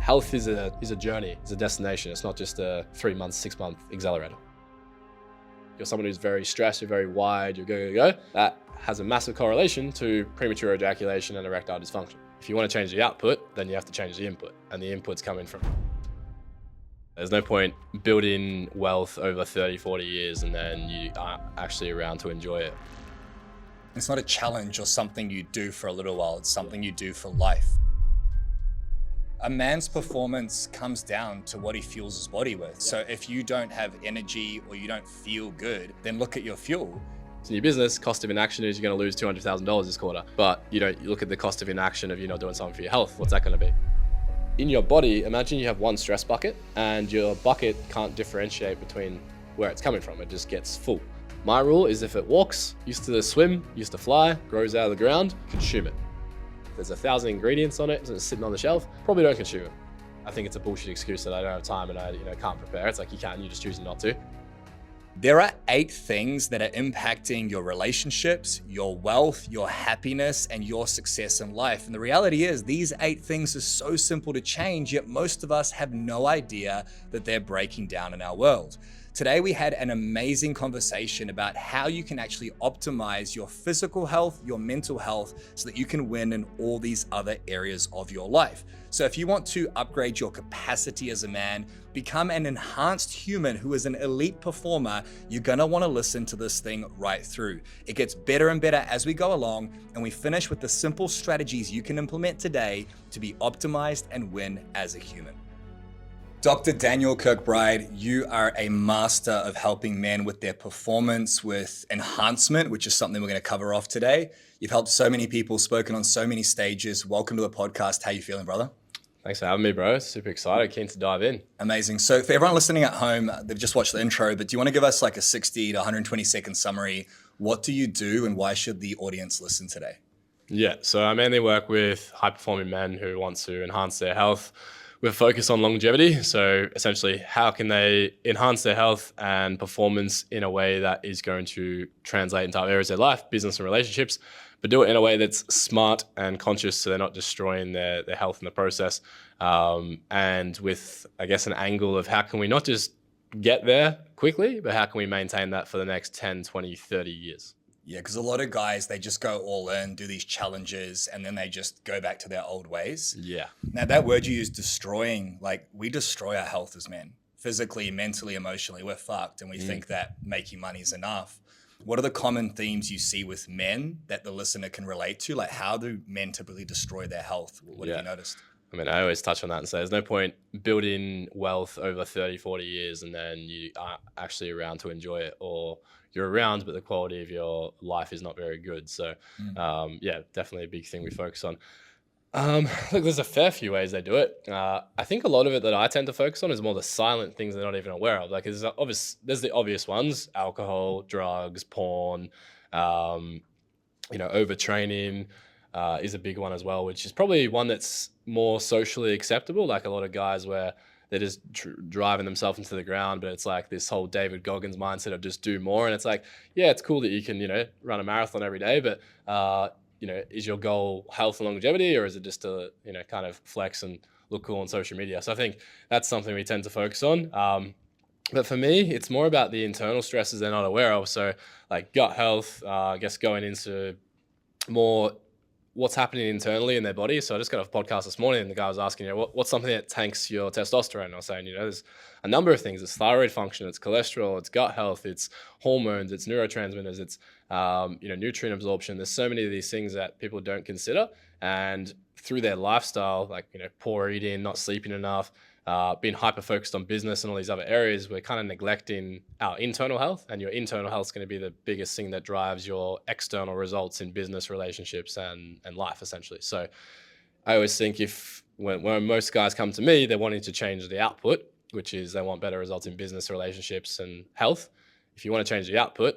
Health is a journey, it's a destination. It's not just a 3-month, 6-month accelerator. You're someone who's very stressed, you're very wired, you're go. That has a massive correlation to premature ejaculation and erectile dysfunction. If you want to change the output, then you have to change the input, and the input's coming from. There's no point building wealth over 30, 40 years and then you aren't actually around to enjoy it. It's not a challenge or something you do for a little while, it's something you do for life. A man's performance comes down to what he fuels his body with. So if you don't have energy or you don't feel good, then look at your fuel. So in your business, cost of inaction is you're going to lose $200,000 this quarter, but you look at the cost of inaction of you not doing something for your health. What's that going to be? In your body, imagine you have one stress bucket and your bucket can't differentiate between where it's coming from. It just gets full. My rule is if it walks, used to swim, used to fly, grows out of the ground, consume it. If there's 1,000 ingredients on it and it's sitting on the shelf, probably don't consume it. I think it's a bullshit excuse that I don't have time and I can't prepare. It's like you can, you just choose not to. There are 8 things that are impacting your relationships, your wealth, your happiness, and your success in life. And the reality is these 8 things are so simple to change, yet most of us have no idea that they're breaking down in our world. Today, we had an amazing conversation about how you can actually optimize your physical health, your mental health, so that you can win in all these other areas of your life. So if you want to upgrade your capacity as a man, become an enhanced human who is an elite performer, you're gonna wanna listen to this thing right through. It gets better and better as we go along, and we finish with the simple strategies you can implement today to be optimized and win as a human. Dr. Daniel Kirkbride, you are a master of helping men with their performance, with enhancement, which is something we're going to cover off today. You've helped so many people, spoken on so many stages. Welcome to the podcast. How you feeling, brother? Thanks for having me, bro. Super excited, keen to dive in. Amazing. So for everyone listening at home, they've just watched the intro, but do you want to give us like a 60 to 120 second summary? What do you do and why should the audience listen today? Yeah, so I mainly work with high-performing men who want to enhance their health with a focus on longevity. So essentially, how can they enhance their health and performance in a way that is going to translate into other areas of their life, business and relationships, but do it in a way that's smart and conscious so they're not destroying their health in the process. And with, I guess, an angle of how can we not just get there quickly, but how can we maintain that for the next 10, 20, 30 years? Yeah, because a lot of guys, they just go all in, do these challenges, and then they just go back to their old ways. Yeah. Now, that word you use, destroying, like we destroy our health as men. Physically, mentally, emotionally, we're fucked, and we think that making money is enough. What are the common themes you see with men that the listener can relate to? Like, how do men typically destroy their health? What have you noticed? I mean, I always touch on that and say there's no point building wealth over 30, 40 years and then you aren't actually around to enjoy it, or you're around, but the quality of your life is not very good. So yeah, definitely a big thing we focus on. Look, there's a fair few ways they do it. I think a lot of it that I tend to focus on is more the silent things they're not even aware of. Like there's the obvious ones: alcohol, drugs, porn, overtraining is a big one as well, which is probably one that's more socially acceptable. Like a lot of guys where they're just driving themselves into the ground, but it's like this whole David Goggins mindset of just do more. And it's like, yeah, it's cool that you can, run a marathon every day, but is your goal health and longevity, or is it just to, kind of flex and look cool on social media? So I think that's something we tend to focus on. But for me, it's more about the internal stresses they're not aware of. So like gut health, I guess going into more what's happening internally in their body. So I just got off a podcast this morning and the guy was asking, what's something that tanks your testosterone? And I was saying, there's a number of things. It's thyroid function, it's cholesterol, it's gut health, it's hormones, it's neurotransmitters, it's, nutrient absorption. There's so many of these things that people don't consider. And through their lifestyle, like, poor eating, not sleeping enough, being hyper-focused on business and all these other areas, we're kind of neglecting our internal health, and your internal health is going to be the biggest thing that drives your external results in business, relationships, and life, essentially. So I always think when most guys come to me, they're wanting to change the output, which is they want better results in business, relationships, and health. If you want to change the output,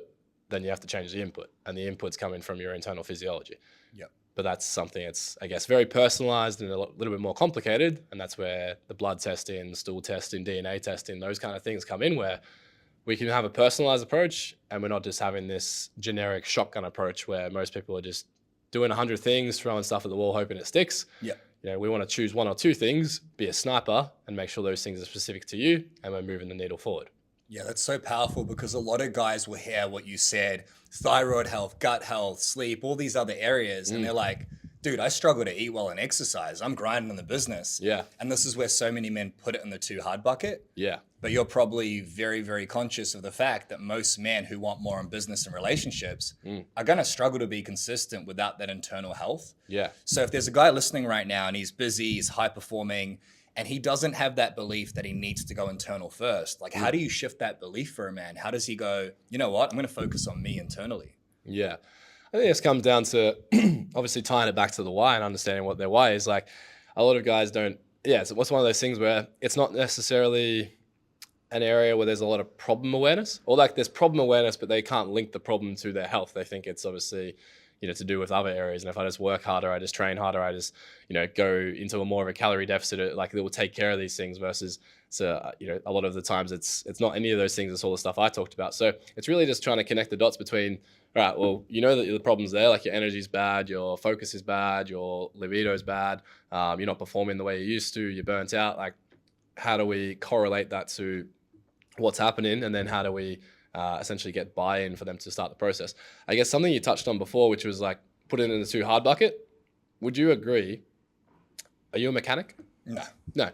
then you have to change the input, and the input's coming from your internal physiology. Yep. But that's something that's, I guess, very personalized and a little bit more complicated. And that's where the blood testing, stool testing, DNA testing, those kind of things come in, where we can have a personalized approach and we're not just having this generic shotgun approach where most people are just doing 100 things, throwing stuff at the wall, hoping it sticks. Yeah. we want to choose one or two things, be a sniper, and make sure those things are specific to you, and we're moving the needle forward. Yeah, that's so powerful, because a lot of guys will hear what you said, thyroid health, gut health, sleep, all these other areas. And they're like, dude, I struggle to eat well and exercise. I'm grinding in the business. Yeah. And this is where so many men put it in the too hard bucket. Yeah. But you're probably very, very conscious of the fact that most men who want more in business and relationships are going to struggle to be consistent without that internal health. Yeah. So if there's a guy listening right now and he's busy, he's high performing, and he doesn't have that belief that he needs to go internal first, like how do you shift that belief for a man? How does he go, you know what, I'm going to focus on me internally? Yeah. I think this comes down to obviously tying it back to the why and understanding what their why is. Like a lot of guys don't, it's one of those things where it's not necessarily an area where there's a lot of problem awareness, or like there's problem awareness, but they can't link the problem to their health. They think it's obviously, to do with other areas. And if I just work harder, I just train harder, I just, go into a more of a calorie deficit, like it will take care of these things versus, a lot of the times it's not any of those things. It's all the stuff I talked about. So it's really just trying to connect the dots between, all right, well, that the problem's there, like your energy's bad, your focus is bad, your libido's bad, you're not performing the way you used to, you're burnt out. Like, how do we correlate that to what's happening? And then how do we essentially get buy-in for them to start the process? I guess something you touched on before, which was like put it in the too hard bucket. Would you agree? Are you a mechanic? No.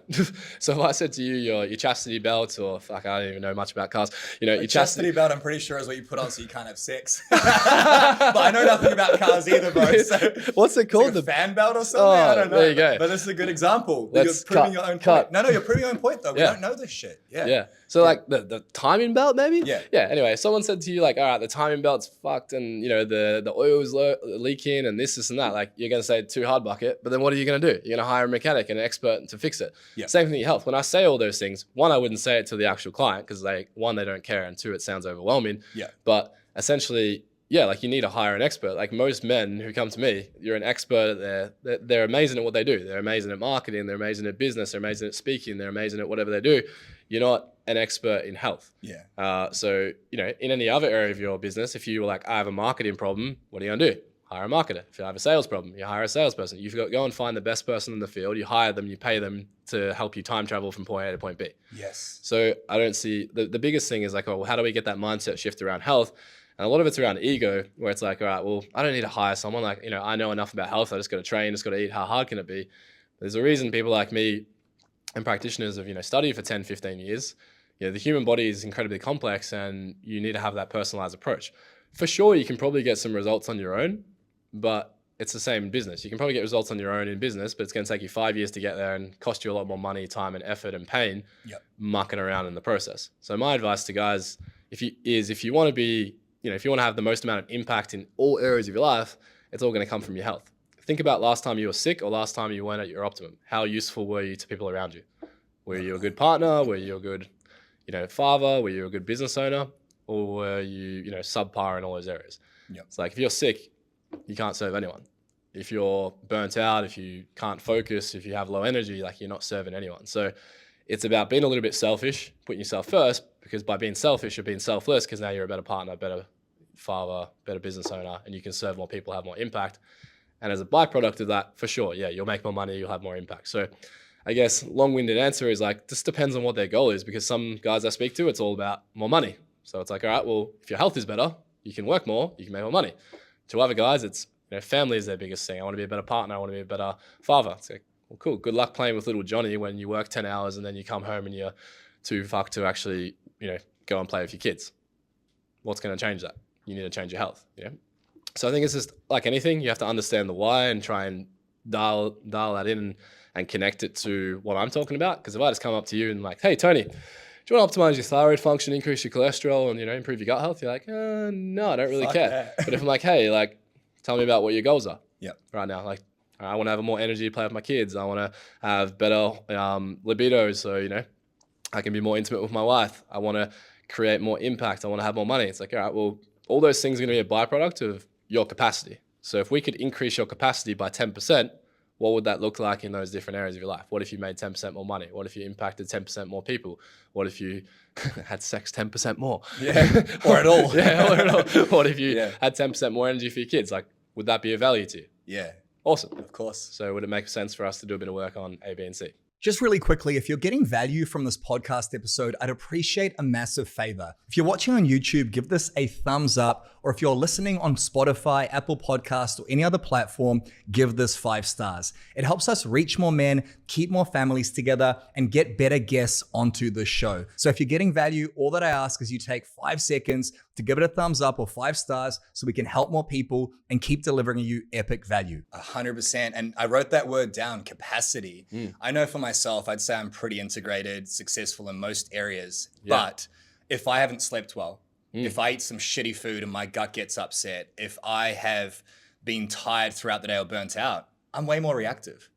So if I said to you, your chastity belt, or fuck, I don't even know much about cars. Your chastity belt, I'm pretty sure is what you put on so you can't have sex. But I know nothing about cars either, bro. So what's it called? Like a fan belt or something? I don't know. There you go. But this is a good example. You're Let's proving your own cut. point. No, you're proving your own point though. We don't know this shit. Yeah. So like the timing belt, maybe? Yeah. Anyway, someone said to you like, all right, the timing belt's fucked, and the oil's leaking and this and that. Like, you're gonna say too hard bucket, but then what are you gonna do? You're gonna hire a mechanic and an expert to fix it. Yeah. Same thing with your health. When I say all those things, one, I wouldn't say it to the actual client because they don't care, and two, it sounds overwhelming. Yeah. But essentially, like you need to hire an expert. Like most men who come to me, you're an expert at they're amazing at what they do. They're amazing at marketing, they're amazing at business, they're amazing at speaking, they're amazing at whatever they do. You're not an expert in health. Yeah. So, in any other area of your business, if you were like, I have a marketing problem, what are you gonna do? Hire a marketer. If you have a sales problem, you hire a salesperson. You've got to go and find the best person in the field. You hire them, you pay them to help you time travel from point A to point B. Yes. So I don't see, the biggest thing is like, well, how do we get that mindset shift around health? And a lot of it's around ego, where it's like, all right, well, I don't need to hire someone. Like, I know enough about health. I just got to train, just got to eat. How hard can it be? There's a reason people like me and practitioners have, studied for 10, 15 years. The human body is incredibly complex, and you need to have that personalized approach. For sure, you can probably get some results on your own, but it's the same in business. You can probably get results on your own in business, but it's going to take you 5 years to get there and cost you a lot more money, time, and effort and pain mucking around in the process. So my advice to guys, if you want to be, if you want to have the most amount of impact in all areas of your life, it's all going to come from your health. Think about last time you were sick or last time you weren't at your optimum. How useful were you to people around you? Were you a good partner? Were you a good, father? Were you a good business owner? Or were you, subpar in all those areas? It's like, if you're sick, you can't serve anyone. If you're burnt out, if you can't focus, if you have low energy, like, you're not serving anyone. So it's about being a little bit selfish, putting yourself first, because by being selfish, you're being selfless, because now you're a better partner, better father, better business owner, and you can serve more people, have more impact. And as a byproduct of that, for sure, you'll make more money, you'll have more impact. So I guess long-winded answer is like, this depends on what their goal is, because some guys I speak to, it's all about more money. So it's like, all right, well, if your health is better, you can work more, you can make more money. To other guys, it's, family is their biggest thing. I want to be a better partner, I want to be a better father. It's like, well, cool, good luck playing with little Johnny when you work 10 hours and then you come home and you're too fucked to actually, go and play with your kids. What's going to change that? You need to change your health, So I think it's just like anything, you have to understand the why and try and dial that in and connect it to what I'm talking about. Because if I just come up to you and like, hey, Tony, do you want to optimize your thyroid function, increase your cholesterol, and, improve your gut health? You're like, no, I don't really care. That. But if I'm like, hey, like, tell me about what your goals are Yep. right now. Like, I want to have more energy to play with my kids. I want to have better libido, so, I can be more intimate with my wife. I want to create more impact. I want to have more money. It's like, all right, well, all those things are going to be a byproduct of your capacity. So if we could increase your capacity by 10%, what would that look like in those different areas of your life? What if you made 10% more money? What if you impacted 10% more people? What if you had sex 10% more? Yeah, or at all. Or at all. What if you had 10% more energy for your kids? Like, would that be of value to you? Yeah. Awesome. Of course. So would it make sense for us to do a bit of work on A, B, and C? Just really quickly, if you're getting value from this podcast episode, I'd appreciate a massive favor. If you're watching on YouTube, give this a thumbs up, or if you're listening on Spotify, Apple Podcasts, or any other platform, give this 5 stars. It helps us reach more men, keep more families together, and get better guests onto the show. So if you're getting value, all that I ask is you take 5 seconds to give it a thumbs up or 5 stars so we can help more people and keep delivering you epic value. 100%. And I wrote that word down, capacity. I know for myself, I'd say I'm pretty integrated, successful in most areas. Yeah. But if I haven't slept well, if I eat some shitty food and my gut gets upset, if I have been tired throughout the day or burnt out, I'm way more reactive.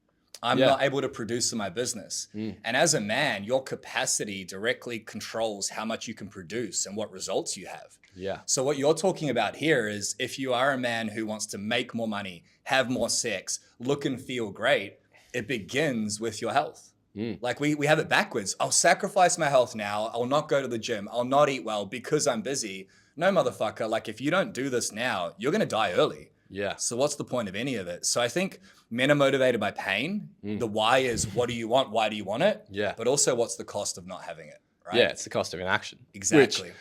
I'm not able to produce in my business. And as a man, your capacity directly controls how much you can produce and what results you have. Yeah. So what you're talking about here is if you are a man who wants to make more money, have more sex, look and feel great, it begins with your health. Like we have it backwards. I'll sacrifice my health now. I'll not go to the gym. I'll not eat well because I'm busy. No, motherfucker. Like if you don't do this now, you're going to die early. Yeah. So what's the point of any of it? So I think men are motivated by pain. The why is what do you want? Why do you want it? Yeah. But also what's the cost of not having it? Right? Yeah. It's the cost of inaction. Exactly.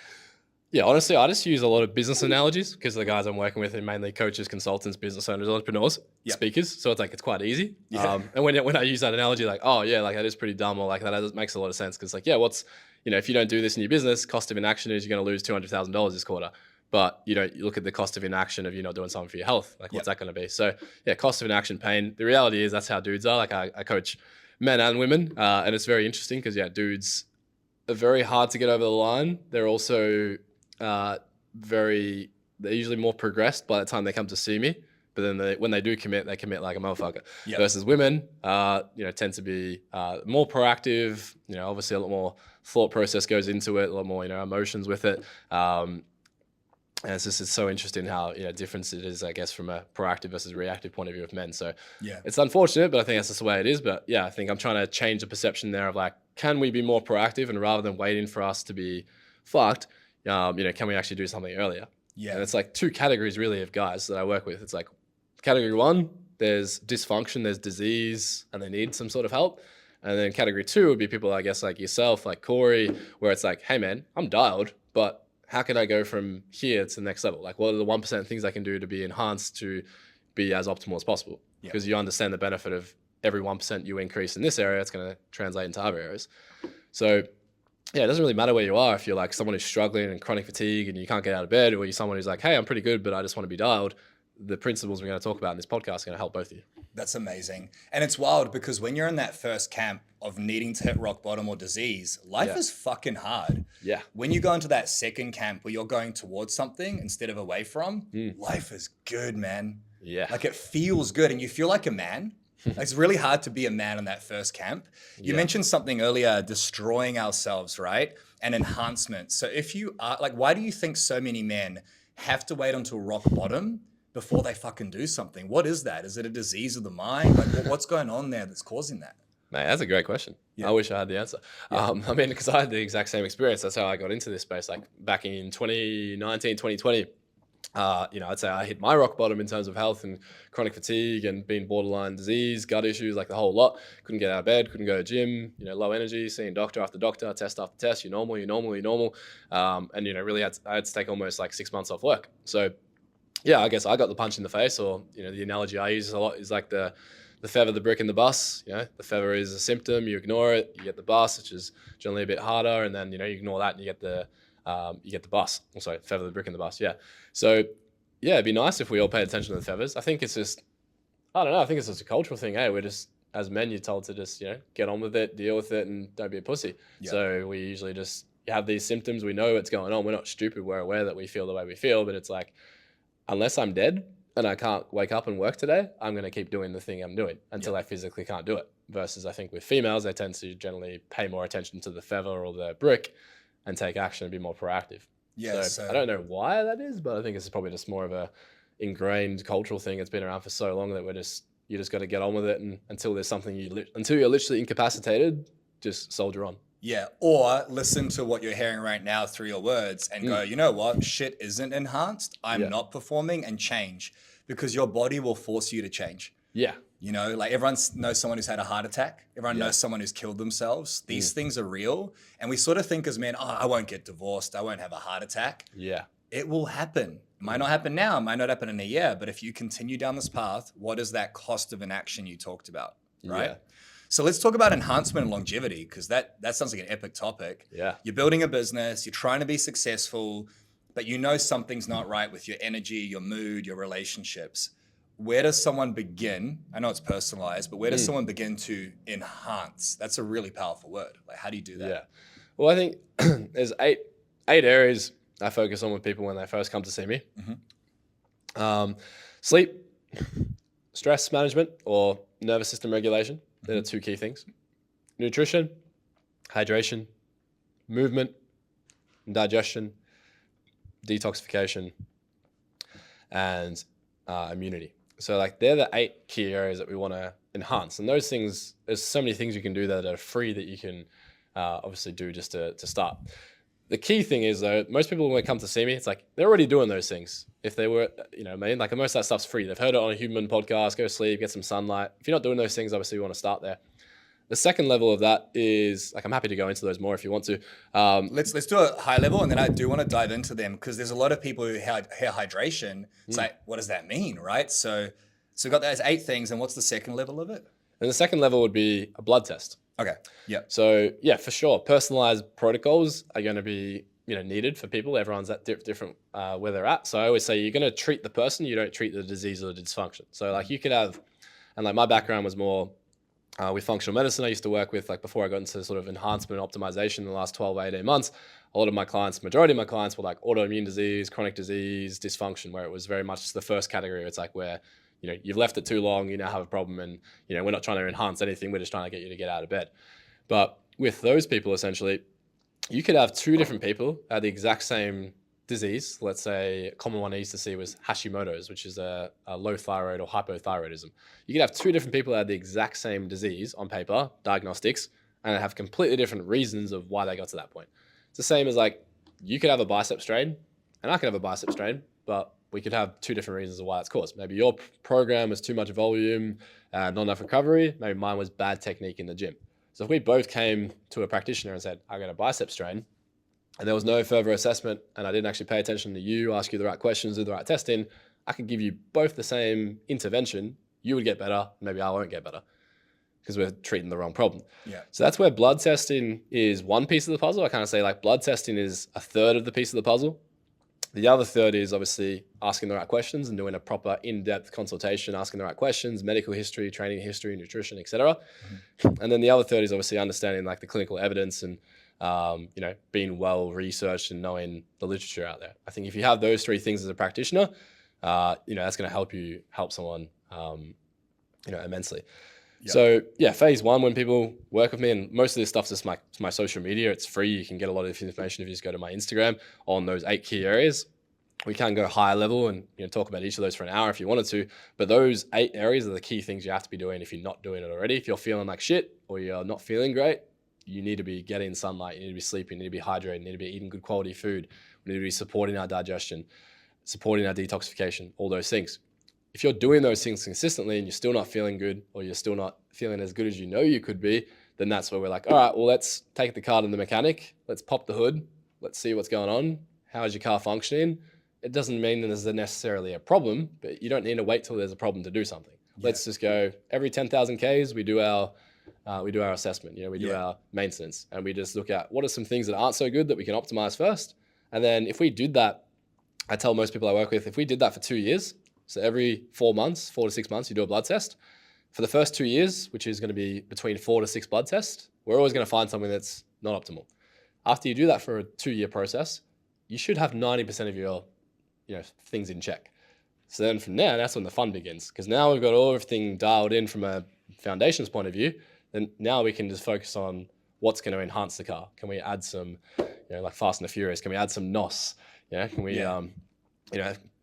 Yeah, honestly, I just use a lot of business analogies because the guys I'm working with are mainly coaches, consultants, business owners, entrepreneurs, speakers. So it's like, it's quite easy. Yeah. And when I use that analogy, like, oh yeah, like that is pretty dumb, or like that makes a lot of sense. Cause like, yeah, if you don't do this in your business, cost of inaction is you're going to lose $200,000 this quarter. But you look at the cost of inaction of you not doing something for your health. Like what's that going to be? So yeah, cost of inaction, pain. The reality is that's how dudes are. Like I coach men and women. And it's very interesting because dudes are very hard to get over the line. They're also, they're usually more progressed by the time they come to see me, but then when they do commit, they commit like a motherfucker. Yep. Versus women, tend to be more proactive. Obviously a lot more thought process goes into it, a lot more emotions with it. And it's so interesting how different it is, I guess, from a proactive versus reactive point of view of men. So it's unfortunate, but I think that's just the way it is. But yeah, I think I'm trying to change the perception there of like, can we be more proactive, and rather than waiting for us to be fucked, can we actually do something earlier? Yeah. And it's like 2 categories really of guys that I work with. It's like category 1, there's dysfunction, there's disease, and they need some sort of help. And then category 2 would be people, I guess, like yourself, like Corey, where it's like, hey man, I'm dialed, but how can I go from here to the next level? Like what are the 1% things I can do to be enhanced to be as optimal as possible? Because you understand the benefit of every 1% you increase in this area, it's going to translate into other areas. So yeah, it doesn't really matter where you are. If you're like someone who's struggling and chronic fatigue and you can't get out of bed, or you're someone who's like, hey, I'm pretty good, but I just want to be dialed. The principles we're going to talk about in this podcast are going to help both of you. That's amazing. And it's wild because when you're in that first camp of needing to hit rock bottom or disease, life is fucking hard. Yeah. When you go into that second camp where you're going towards something instead of away from, life is good, man. Yeah. Like it feels good and you feel like a man. It's really hard to be a man in that first camp. You mentioned something earlier, destroying ourselves, right? And enhancement. So if you are like, why do you think so many men have to wait until rock bottom before they fucking do something? What is that? Is it a disease of the mind? Like what's going on there that's causing that? Man, that's a great question. Yeah. I wish I had the answer. Yeah. Because I had the exact same experience. That's how I got into this space. Like back in 2019, 2020, I'd say I hit my rock bottom in terms of health and chronic fatigue and being borderline disease, gut issues, like the whole lot. Couldn't get out of bed, couldn't go to gym, low energy, seeing doctor after doctor, test after test, you're normal. And really I had to take almost like 6 months off work. So yeah, I guess I got the punch in the face, or, the analogy I use a lot is like the feather, the brick in the bus. The feather is a symptom, you ignore it, you get the bus, which is generally a bit harder. And then, you ignore that and you get the bus. Oh, sorry, feather, the brick in the bus. Yeah. So yeah, it'd be nice if we all paid attention to the feathers. I think it's just, I don't know. I think it's just a cultural thing. Hey, we're just, as men, you're told to just, get on with it, deal with it, and don't be a pussy. Yeah. So we usually just have these symptoms. We know what's going on. We're not stupid. We're aware that we feel the way we feel, but it's like, unless I'm dead and I can't wake up and work today, I'm going to keep doing the thing I'm doing until I physically can't do it. Versus I think with females, they tend to generally pay more attention to the feather or the brick and take action and be more proactive. Yeah, so I don't know why that is, but I think it's probably just more of a ingrained cultural thing. It's been around for so long that you just got to get on with it, and until there's something until you're literally incapacitated, just soldier on. Yeah, or listen to what you're hearing right now through your words and go, you know what, shit isn't enhanced. I'm not performing, and change, because your body will force you to change. Yeah. You know, like everyone knows someone who's had a heart attack. Everyone Yeah. knows someone who's killed themselves. These things are real. And we sort of think as men, oh, I won't get divorced. I won't have a heart attack. Yeah. It will happen. It might not happen now. It might not happen in a year. But if you continue down this path, what is that cost of inaction you talked about, right? Yeah. So let's talk about enhancement and longevity, because that sounds like an epic topic. Yeah. You're building a business. You're trying to be successful, but you know something's not right with your energy, your mood, your relationships. Where does someone begin? I know it's personalized, but where does someone begin to enhance? That's a really powerful word. Like, how do you do that? Yeah. Well, I think there's eight areas I focus on with people when they first come to see me. Sleep, stress management, or nervous system regulation. They're the two key things. Nutrition, hydration, movement, digestion, detoxification, and immunity. So like they're the 8 key areas that we want to enhance. And those things, there's so many things you can do that are free that you can obviously do just to start. The key thing is though, most people when they come to see me, it's like they're already doing those things. If they were, you know, like most of that stuff's free. They've heard it on a human podcast, go sleep, get some sunlight. If you're not doing those things, obviously you want to start there. The second level of that is, like, I'm happy to go into those more if you want to. Let's do a high level, and then I do want to dive into them, because there's a lot of people who hear hydration. It's like, what does that mean, right? So we've got those 8 things, and what's the second level of it? And the second level would be a blood test. Okay. Yeah. So yeah, for sure, personalized protocols are going to be needed for people. Everyone's at different where they're at. So I always say you're going to treat the person. You don't treat the disease or the dysfunction. So like you could have, and like my background was more with functional medicine. I used to work with, like, before I got into sort of enhancement and optimization in the last 12, 18 months, a lot of my clients, majority of my clients were like autoimmune disease, chronic disease, dysfunction, where it was very much the first category. It's like where, you've left it too long, you now have a problem, and, we're not trying to enhance anything. We're just trying to get you to get out of bed. But with those people, essentially, you could have 2 different people at the exact same disease. Let's say a common one I used to see was Hashimoto's, which is a low thyroid or hypothyroidism. You could have 2 different people that had the exact same disease on paper, diagnostics, and have completely different reasons of why they got to that point. It's the same as, like, you could have a bicep strain and I could have a bicep strain, but we could have 2 different reasons of why it's caused. Maybe your program was too much volume, not enough recovery. Maybe mine was bad technique in the gym. So if we both came to a practitioner and said, I got a bicep strain, and there was no further assessment, and I didn't actually pay attention to you, ask you the right questions, do the right testing, I could give you both the same intervention. You would get better, maybe I won't get better, because we're treating the wrong problem. Yeah. So that's where blood testing is one piece of the puzzle. I kind of say, like, blood testing is a third of the piece of the puzzle. The other third is obviously asking the right questions and doing a proper in-depth consultation, asking the right questions, medical history, training history, nutrition, etc. And then the other third is obviously understanding, like, the clinical evidence and being well researched and knowing the literature out there. I think if you have those 3 things as a practitioner, that's going to help someone, immensely. Yep. So yeah, phase 1, when people work with me, and most of this stuff's just my social media. It's free. You can get a lot of this information if you just go to my Instagram on those 8 key areas. We can go higher level and talk about each of those for an hour if you wanted to. But those 8 areas are the key things you have to be doing if you're not doing it already. If you're feeling like shit or you're not feeling great, you need to be getting sunlight, you need to be sleeping, you need to be hydrated, you need to be eating good quality food, we need to be supporting our digestion, supporting our detoxification, all those things. If you're doing those things consistently and you're still not feeling good, or you're still not feeling as good as you know you could be, then that's where we're like, all right, well, let's take the car to the mechanic, let's pop the hood, let's see what's going on. How is your car functioning? It doesn't mean that there's necessarily a problem, but you don't need to wait till there's a problem to do something. Yeah. Let's just go every 10,000 Ks, we do our assessment, we do our maintenance, and we just look at what are some things that aren't so good that we can optimize first. And then if we did that, I tell most people I work with, if we did that for 2 years, so every 4 to 6 months, you do a blood test. For the first 2 years, which is going to be between 4 to 6 blood tests, we're always going to find something that's not optimal. After you do that for a 2-year process, you should have 90% of your things in check. So then from there, that's when the fun begins, because now we've got everything dialed in from a foundations point of view. Then now we can just focus on what's going to enhance the car. Can we add some, like Fast and the Furious? Can we add some NOS? Can we,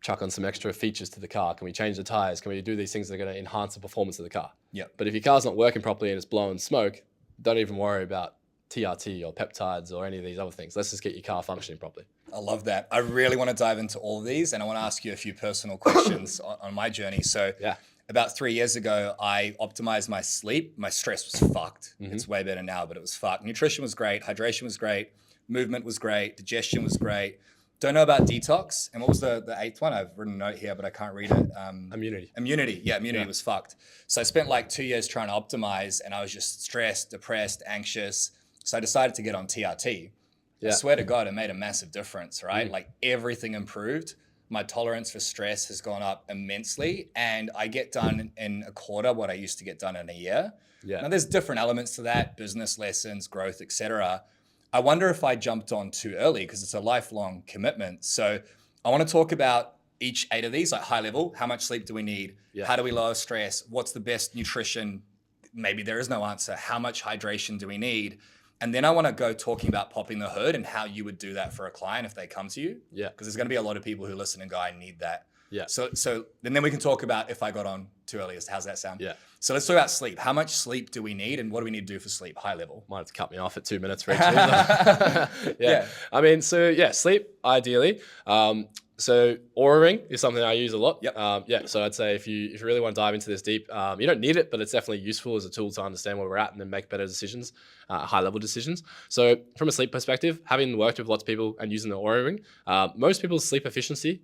chuck on some extra features to the car? Can we change the tires? Can we do these things that are going to enhance the performance of the car? Yeah. But if your car's not working properly and it's blowing smoke, don't even worry about TRT or peptides or any of these other things. Let's just get your car functioning properly. I love that. I really want to dive into all of these, and I want to ask you a few personal questions on my journey. So About 3 years ago, I optimized my sleep. My stress was fucked. It's way better now, but it was fucked. Nutrition was great. Hydration was great. Movement was great. Digestion was great. Don't know about detox. And what was the eighth one? I've written a note here, but I can't read it. Immunity. Immunity. Yeah, immunity was fucked. So I spent like 2 years trying to optimize, and I was just stressed, depressed, anxious. So I decided to get on TRT. I swear to God, it made a massive difference, right? Like everything improved. My tolerance for stress has gone up immensely, and I get done in a quarter what I used to get done in a year. Now there's different elements to that, business lessons, growth, etc. I wonder if I jumped on too early because it's a lifelong commitment. So I want to talk about each 8 of these, like high level. How much sleep do we need? How do we lower stress? What's the best nutrition? Maybe there is no answer. How much hydration do we need? And then I want to go talking about popping the hood and how you would do that for a client if they come to you. Because there's going to be a lot of people who listen and go, I need that. So and then we can talk about if I got on too early. How's that sound? So let's talk about sleep. How much sleep do we need, and what do we need to do for sleep? High level. Might have to cut me off at 2 minutes for each. I mean, sleep ideally. So Aura Ring is something I use a lot. So I'd say if you really want to dive into this deep, you don't need it, but it's definitely useful as a tool to understand where we're at and then make better decisions, high level decisions. So from a sleep perspective, having worked with lots of people and using the Aura Ring, most people's sleep efficiency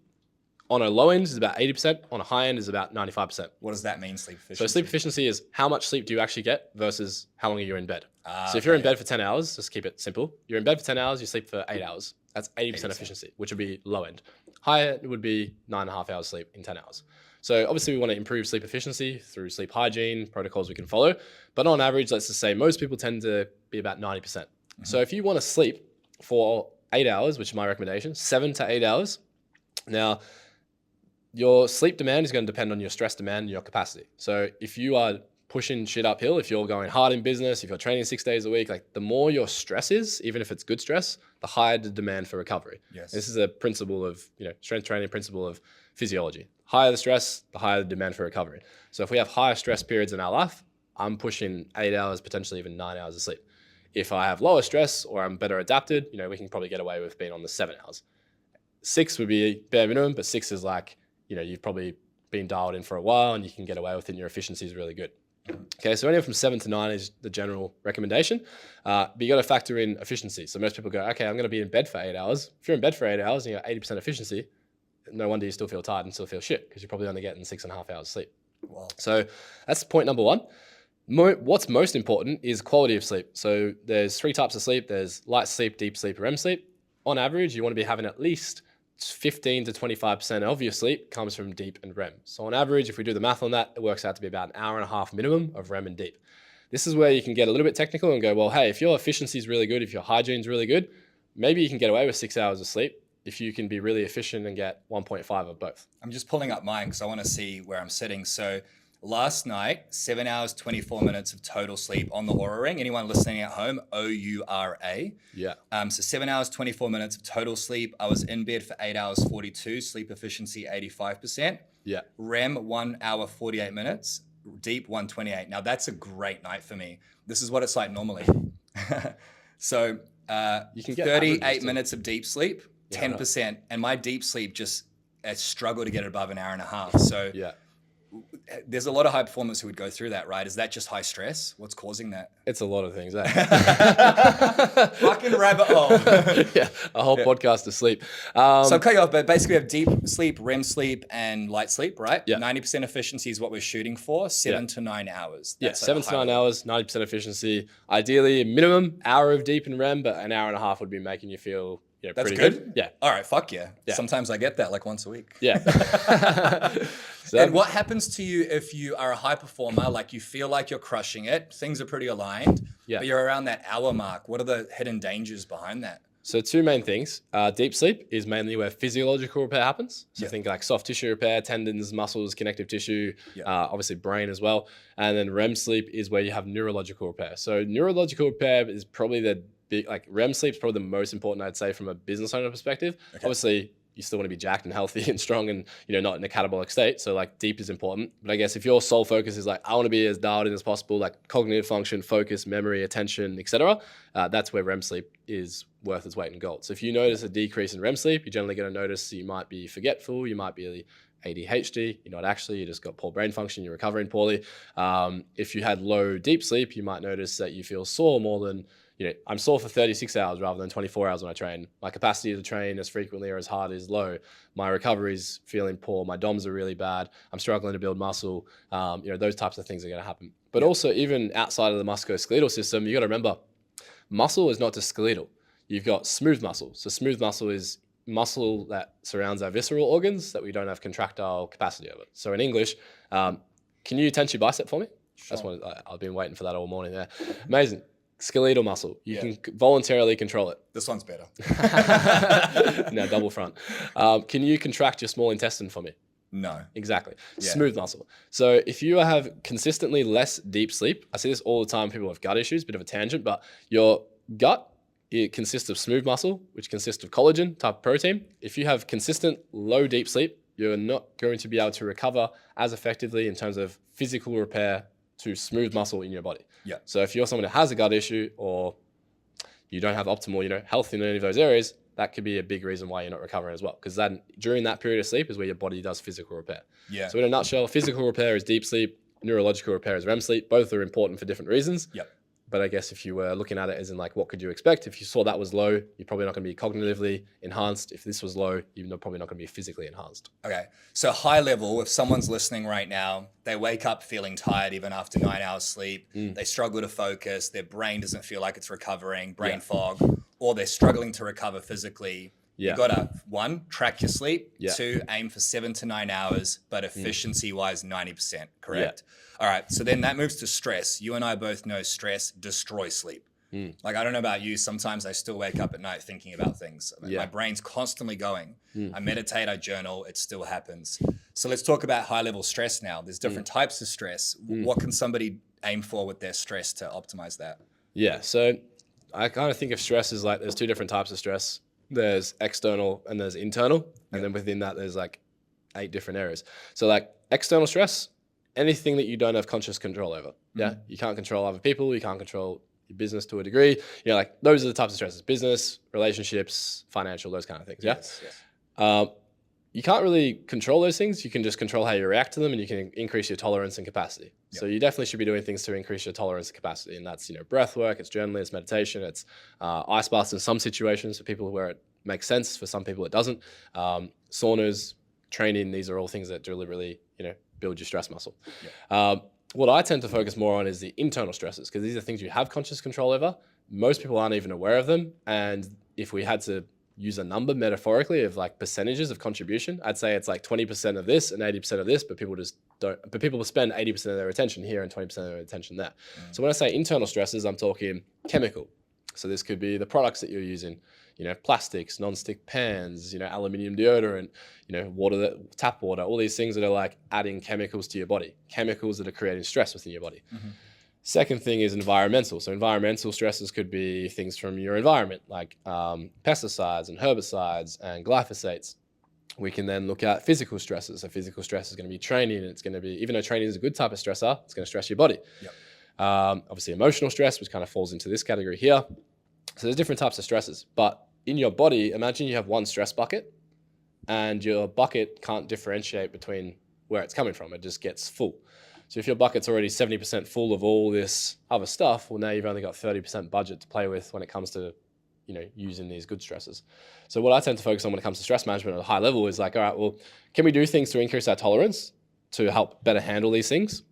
on a low end is about 80%, on a high end is about 95%. What does that mean, sleep efficiency? So sleep efficiency is how much sleep do you actually get versus how long are you in bed. So if you're in bed for 10 hours, just keep it simple. You're in bed for 10 hours, you sleep for 8 hours. That's 80% efficiency, which would be low end. Higher would be 9.5 hours sleep in 10 hours. So obviously we want to improve sleep efficiency through sleep hygiene, protocols we can follow. But on average, let's just say most people tend to be about 90%. So if you want to sleep for 8 hours, which is my recommendation, 7 to 8 hours. Now, your sleep demand is going to depend on your stress demand and your capacity. So if you are pushing shit uphill, if you're going hard in business, if you're training 6 days a week, like the more your stress is, even if it's good stress, the higher the demand for recovery. This is a principle of, strength training, principle of physiology. Higher the stress, the higher the demand for recovery. So if we have higher stress periods in our life, I'm pushing 8 hours, potentially even 9 hours of sleep. If I have lower stress or I'm better adapted, we can probably get away with being on the 7 hours. 6 would be bare minimum, but 6 is like, you've probably been dialed in for a while and you can get away with it and your efficiency is really good. Okay, so anywhere from 7 to 9 is the general recommendation, but you got to factor in efficiency. So most people go, okay, I'm going to be in bed for 8 hours. If you're in bed for 8 hours and you're 80% efficiency, no wonder you still feel tired and still feel shit because you're probably only getting 6.5 hours sleep. Wow. So that's point number one. What's most important is quality of sleep. So there's 3 types of sleep. There's light sleep, deep sleep, REM sleep. On average, you want to be having at least 15 to 25% of your sleep comes from deep and REM. So on average, if we do the math on that, it works out to be about an hour and a half minimum of REM and deep. This is where you can get a little bit technical and go, well, hey, if your efficiency is really good, if your hygiene is really good, maybe you can get away with 6 hours of sleep if you can be really efficient and get 1.5 of both. I'm just pulling up mine because I want to see where I'm sitting. So last night, 7 hours, 24 minutes of total sleep on the Aura Ring. Anyone listening at home, OURA. So 7 hours, 24 minutes of total sleep. I was in bed for 8 hours, 42, sleep efficiency 85%. REM, 1 hour, 48 minutes. Deep, 128. Now that's a great night for me. This is what it's like normally. So you can get 38 minutes of deep sleep, 10%. Right. And my deep sleep I struggle to get it above an hour and a half. So there's a lot of high performers who would go through that, right? Is that just high stress? What's causing that? It's a lot of things, Fucking rabbit hole. A whole podcast of sleep. So I'll cut you off, but basically we have deep sleep, REM sleep, and light sleep, right? 90% efficiency is what we're shooting for, 7 to 9 hours. That's 7 to 9 hours, 90% efficiency. Ideally, a minimum hour of deep and REM, but an hour and a half would be making you feel that's pretty good. Yeah. All right. Fuck yeah. Sometimes I get that like once a week. So, and what happens to you if you are a high performer, like you feel like you're crushing it, things are pretty aligned, but you're around that hour mark? What are the hidden dangers behind that? So 2 main things. Deep sleep is mainly where physiological repair happens. So think like soft tissue repair, tendons, muscles, connective tissue, obviously brain as well. And then REM sleep is where you have neurological repair. So neurological repair is probably REM sleep is probably the most important, I'd say, from a business owner perspective. Obviously, you still want to be jacked and healthy and strong and not in a catabolic state. So like deep is important. But I guess if your sole focus is like I want to be as dialed in as possible, like cognitive function, focus, memory, attention, etc., that's where REM sleep is worth its weight in gold. So if you notice a decrease in REM sleep, you're generally going to notice you might be forgetful, you might be ADHD. You're not actually, you just got poor brain function, you're recovering poorly. If you had low deep sleep, you might notice that you feel sore more than, I'm sore for 36 hours rather than 24 hours when I train. My capacity to train as frequently or as hard is low. My recovery's feeling poor. My DOMs are really bad. I'm struggling to build muscle. Those types of things are going to happen. But also, even outside of the musculoskeletal system, you got to remember, muscle is not just skeletal. You've got smooth muscle. So smooth muscle is muscle that surrounds our visceral organs that we don't have contractile capacity over. So in English, can you tense your bicep for me? Sure. I've been waiting for that all morning there. Amazing. Skeletal muscle. You can voluntarily control it. This one's better. No, double front. Can you contract your small intestine for me? No. Exactly. Yeah. Smooth muscle. So if you have consistently less deep sleep, I see this all the time, people have gut issues, bit of a tangent, but your gut, it consists of smooth muscle, which consists of collagen type of protein. If you have consistent low deep sleep, you're not going to be able to recover as effectively in terms of physical repair to smooth muscle in your body. Yeah. So if you're someone who has a gut issue or you don't have optimal, health in any of those areas, that could be a big reason why you're not recovering as well. Because then during that period of sleep is where your body does physical repair. Yeah. So in a nutshell, physical repair is deep sleep, neurological repair is REM sleep. Both are important for different reasons. Yep. But I guess if you were looking at it as in like, what could you expect? If you saw that was low, you're probably not going to be cognitively enhanced. If this was low, you're probably not going to be physically enhanced. Okay. So high level, if someone's listening right now, they wake up feeling tired even after 9 hours sleep, they struggle to focus, their brain doesn't feel like it's recovering, brain fog, or they're struggling to recover physically. You got to, 1, track your sleep. 2, aim for 7 to 9 hours, but efficiency wise, 90%, correct? All right. So then that moves to stress. You and I both know stress destroys sleep. Like, I don't know about you. Sometimes I still wake up at night thinking about things. My brain's constantly going. I meditate, I journal, it still happens. So let's talk about high level stress now. There's different types of stress. What can somebody aim for with their stress to optimize that? Yeah. So I kind of think of stress as like, there's 2 different types of stress. There's external and there's internal. And then within that, there's like 8 different areas. So like external stress, anything that you don't have conscious control over. Yeah. You can't control other people. You can't control your business to a degree. Like those are the types of stresses: business, relationships, financial, those kind of things. Yeah. You can't really control those things. You can just control how you react to them, and you can increase your tolerance and capacity. So you definitely should be doing things to increase your tolerance and capacity. And that's, breath work, it's journaling, it's meditation, it's ice baths in some situations for people where it makes sense. For some people, it doesn't. Saunas, training, these are all things that deliberately, build your stress muscle. What I tend to focus more on is the internal stresses, because these are things you have conscious control over. Most people aren't even aware of them. And if we had to use a number metaphorically of like percentages of contribution, I'd say it's like 20% of this and 80% of this, but people just don't, but people will spend 80% of their attention here and 20% of their attention there. So when I say internal stresses, I'm talking chemical. So this could be the products that you're using, plastics, non-stick pans, aluminium deodorant, water, tap water, all these things that are like adding chemicals to your body, chemicals that are creating stress within your body. Second thing is environmental. So environmental stresses could be things from your environment, like pesticides and herbicides and glyphosates. We can then look at physical stresses. So physical stress is going to be training, and it's going to be, even though training is a good type of stressor, it's going to stress your body. Obviously emotional stress, which kind of falls into this category here. So there's different types of stresses, but in your body, imagine you have one stress bucket and your bucket can't differentiate between where it's coming from. It just gets full. So if your bucket's already 70% full of all this other stuff, well, now you've only got 30% budget to play with when it comes to, using these good stresses. So what I tend to focus on when it comes to stress management at a high level is like, all right, well, can we do things to increase our tolerance to help better handle these things?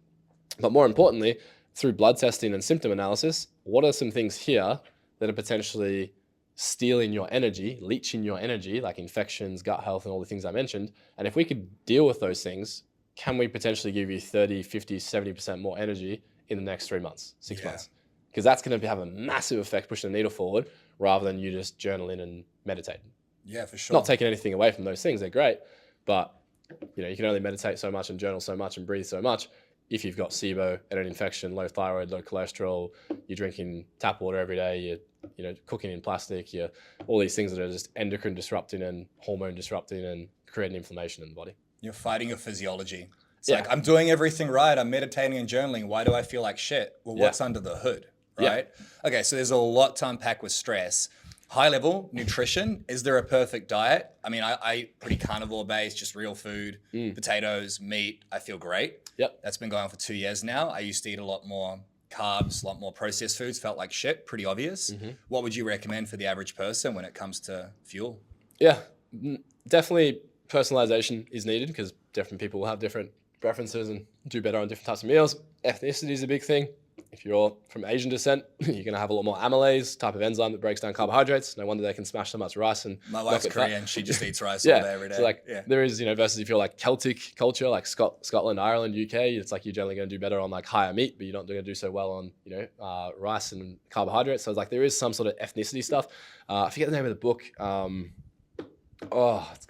But more importantly, through blood testing and symptom analysis, what are some things here that are potentially stealing your energy, leaching your energy, like infections, gut health, and all the things I mentioned? And if we could deal with those things, can we potentially give you 30, 50, 70% more energy in the next 3 months, 6 months? Because that's going to have a massive effect pushing the needle forward rather than you just journaling and meditating. Yeah, for sure. Not taking anything away from those things. They're great. But, you can only meditate so much and journal so much and breathe so much if you've got SIBO, an infection, low thyroid, low cholesterol, you're drinking tap water every day, you're cooking in plastic, you're all these things that are just endocrine disrupting and hormone disrupting and creating inflammation in the body. You're fighting your physiology. It's like, I'm doing everything right. I'm meditating and journaling. Why do I feel like shit? Well, what's under the hood, right? Okay, so there's a lot to unpack with stress. High level nutrition. Is there a perfect diet? I mean, I eat pretty carnivore based, just real food, potatoes, meat. I feel great. Yep. That's been going on for 2 years now. I used to eat a lot more carbs, a lot more processed foods, felt like shit, pretty obvious. What would you recommend for the average person when it comes to fuel? Yeah, definitely personalization is needed because different people will have different preferences and do better on different types of meals. Ethnicity is a big thing. If you're from Asian descent, you're going to have a lot more amylase, type of enzyme that breaks down carbohydrates. No wonder they can smash so much rice. And my wife's Korean. She just eats rice yeah. all day, every day. So like there is, versus if you're like Celtic culture, like Scotland, Ireland, UK, it's like you're generally going to do better on like higher meat, but you're not going to do so well on, rice and carbohydrates. So it's like there is some sort of ethnicity stuff. I forget the name of the book. It's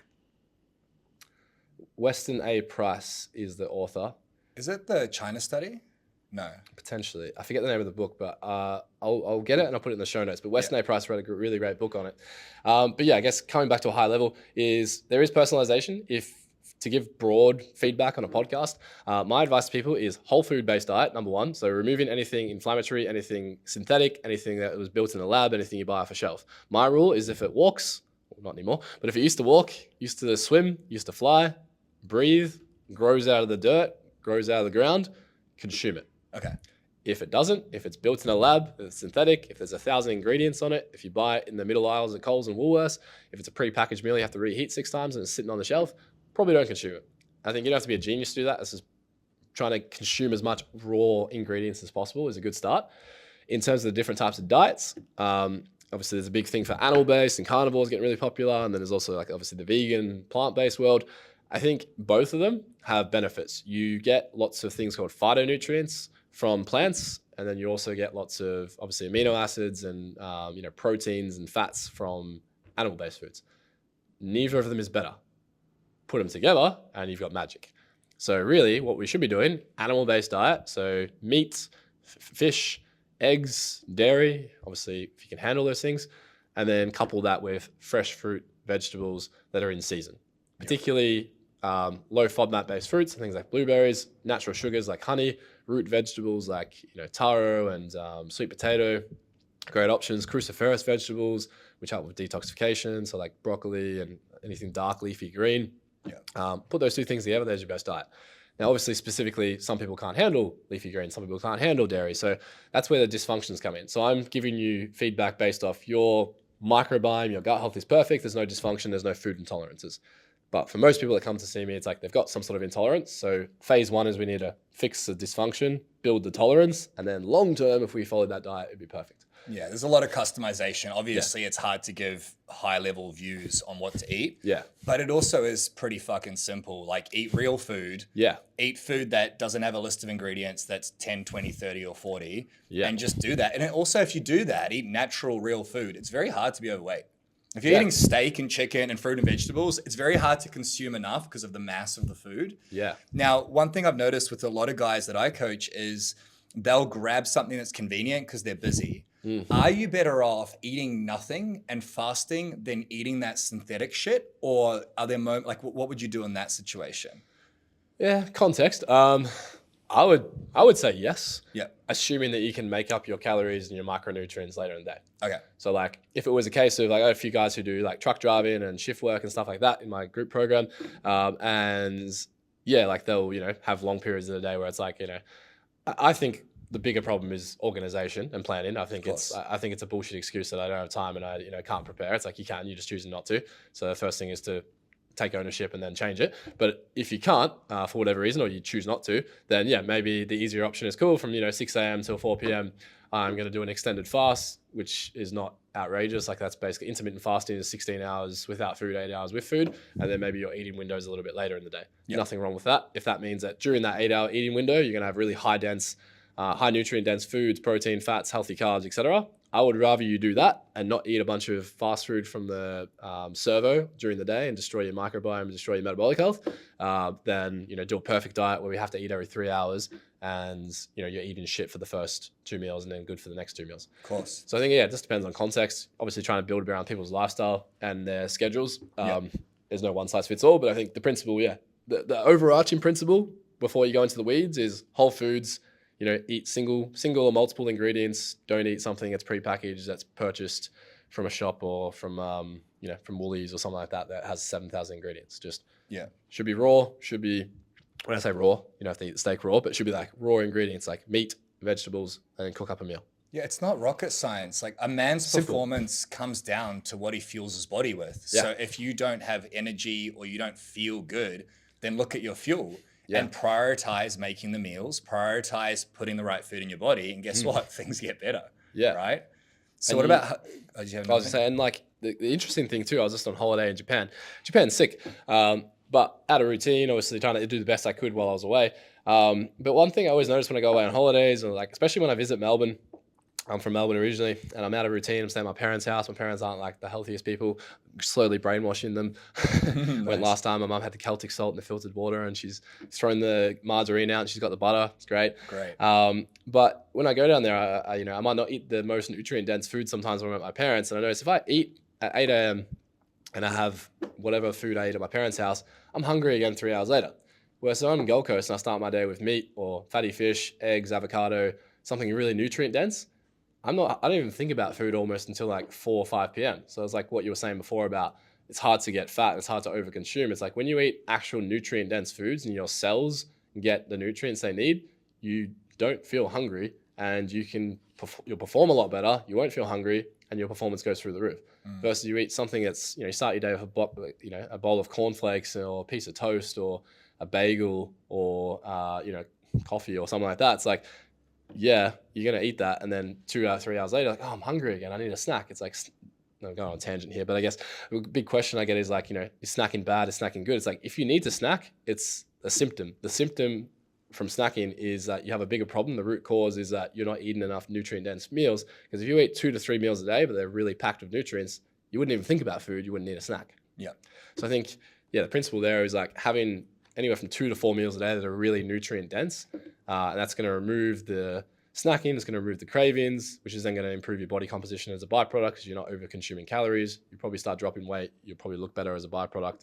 Weston A. Price is the author. Is it the China study? No. Potentially. I forget the name of the book, but I'll get it and I'll put it in the show notes. But Weston A. Price wrote a really great book on it. But yeah, I guess coming back to a high level is there is personalization. If to give broad feedback on a podcast, my advice to people is whole food based diet, number one. So removing anything inflammatory, anything synthetic, anything that was built in a lab, anything you buy off a shelf. My rule is if it walks, well, not anymore, but if it used to walk, used to swim, used to fly, breathe, grows out of the dirt, grows out of the ground, consume it. Okay. If it doesn't, if it's built in a lab, if it's synthetic, if there's 1,000 ingredients on it, if you buy it in the middle aisles at Coles and Woolworths, if it's a pre-packaged meal you have to reheat 6 times and it's sitting on the shelf, probably don't consume it. I think you don't have to be a genius to do that. This is trying to consume as much raw ingredients as possible is a good start. In terms of the different types of diets, obviously there's a big thing for animal-based and carnivores getting really popular. And then there's also like obviously the vegan, plant-based world. I think both of them have benefits. You get lots of things called phytonutrients from plants, and then you also get lots of obviously amino acids and proteins and fats from animal-based foods. Neither of them is better. Put them together and you've got magic. So really what we should be doing, animal-based diet, so meat, fish, eggs, dairy, obviously if you can handle those things, and then couple that with fresh fruit, vegetables that are in season, particularly low FODMAP-based fruits, things like blueberries, natural sugars like honey, root vegetables like taro and sweet potato, great options. Cruciferous vegetables, which help with detoxification, so like broccoli and anything dark leafy green. Put those two things together, there's your best diet. Now, obviously, specifically, some people can't handle leafy greens, some people can't handle dairy. So that's where the dysfunctions come in. So I'm giving you feedback based off your microbiome, your gut health is perfect, there's no dysfunction, there's no food intolerances. But for most people that come to see me, it's like they've got some sort of intolerance. So phase 1 is we need to fix the dysfunction, build the tolerance, and then long term, if we follow that diet, it'd be perfect. Yeah, there's a lot of customization. Obviously, it's hard to give high level views on what to eat. Yeah. But it also is pretty fucking simple. Like eat real food. Yeah. Eat food that doesn't have a list of ingredients that's 10, 20, 30 or 40. Yeah. And just do that. And also if you do that, eat natural real food. It's very hard to be overweight. If you're eating steak and chicken and fruit and vegetables, it's very hard to consume enough because of the mass of the food. Yeah. Now, one thing I've noticed with a lot of guys that I coach is they'll grab something that's convenient because they're busy. Are you better off eating nothing and fasting than eating that synthetic shit? Or are there moments, like what would you do in that situation? Yeah, context. I would say yes. Yeah. Assuming that you can make up your calories and your micronutrients later in the day. Okay. So like if it was a case of like I have a few guys who do like truck driving and shift work and stuff like that in my group program. And yeah, like they'll, have long periods in the day where it's like, I think the bigger problem is organization and planning. I think it's a bullshit excuse that I don't have time and I, can't prepare. It's like you just choose not to. So the first thing is to take ownership and then change it. But if you can't, for whatever reason, or you choose not to, then yeah, maybe the easier option is cool from, 6 a.m. till 4 p.m. I'm going to do an extended fast, which is not outrageous. Like that's basically intermittent fasting is 16 hours without food, 8 hours with food. And then maybe your eating window is a little bit later in the day. Yep. Nothing wrong with that. If that means that during that 8-hour eating window, you're going to have really high nutrient dense foods, protein, fats, healthy carbs, etc. I would rather you do that and not eat a bunch of fast food from the servo during the day and destroy your microbiome and destroy your metabolic health than, do a perfect diet where we have to eat every 3 hours and, you're eating shit for the first 2 meals and then good for the next 2 meals. Of course. So I think, it just depends on context. Obviously trying to build around people's lifestyle and their schedules. There's no one size fits all, but I think the principle, the overarching principle before you go into the weeds is whole foods, eat single or multiple ingredients. Don't eat something that's prepackaged, that's purchased from a shop or from from Woolies or something like that has 7,000 ingredients. Just should be raw. Should be, when I say raw, you don't have to eat the steak raw, but it should be like raw ingredients like meat, vegetables, and then cook up a meal. Yeah, it's not rocket science. Like a man's performance comes down to what he fuels his body with. Yeah. So if you don't have energy or you don't feel good, then look at your fuel and prioritize making the meals, prioritize putting the right food in your body. And guess what? Things get better. Yeah. Right? So And what about... Oh, did you have I was just saying, like, the interesting thing too, I was just on holiday in Japan. Japan's sick, but out of routine, obviously trying to do the best I could while I was away. But one thing I always notice when I go away on holidays, or like, especially when I visit Melbourne, I'm from Melbourne originally, and I'm out of routine. I'm staying at my parents' house. My parents aren't like the healthiest people. Slowly brainwashing them. Went last time, my mum had the Celtic salt in the filtered water, and she's thrown the margarine out, and she's got the butter. It's great. But when I go down there, I might not eat the most nutrient-dense food sometimes when I'm at my parents. And I notice if I eat at 8 a.m. and I have whatever food I eat at my parents' house, I'm hungry again 3 hours later. Whereas I'm in Gold Coast and I start my day with meat or fatty fish, eggs, avocado, something really nutrient-dense, I don't even think about food almost until like 4 or 5 p.m. So it's like what you were saying before about it's hard to get fat and it's hard to overconsume. It's like when you eat actual nutrient dense foods and your cells get the nutrients they need, you don't feel hungry and you'll perform a lot better. You won't feel hungry and your performance goes through the roof. Versus you eat something that's, you start your day with a bowl of cornflakes or a piece of toast or a bagel or, coffee or something like that. It's like, yeah, you're going to eat that. And then 2 or 3 hours later, like, oh, I'm hungry again. I need a snack. It's like, I'm going on a tangent here, but I guess a big question I get is like, is snacking bad? Is snacking good? It's like, if you need to snack, it's a symptom. The symptom from snacking is that you have a bigger problem. The root cause is that you're not eating enough nutrient dense meals. Because if you eat 2 to 3 meals a day, but they're really packed with nutrients, you wouldn't even think about food. You wouldn't need a snack. Yeah. So I think, the principle there is like having anywhere from 2 to 4 meals a day that are really nutrient dense. And that's going to remove the snacking, it's going to remove the cravings, which is then going to improve your body composition as a byproduct because you're not over consuming calories. You probably start dropping weight. You'll probably look better as a byproduct.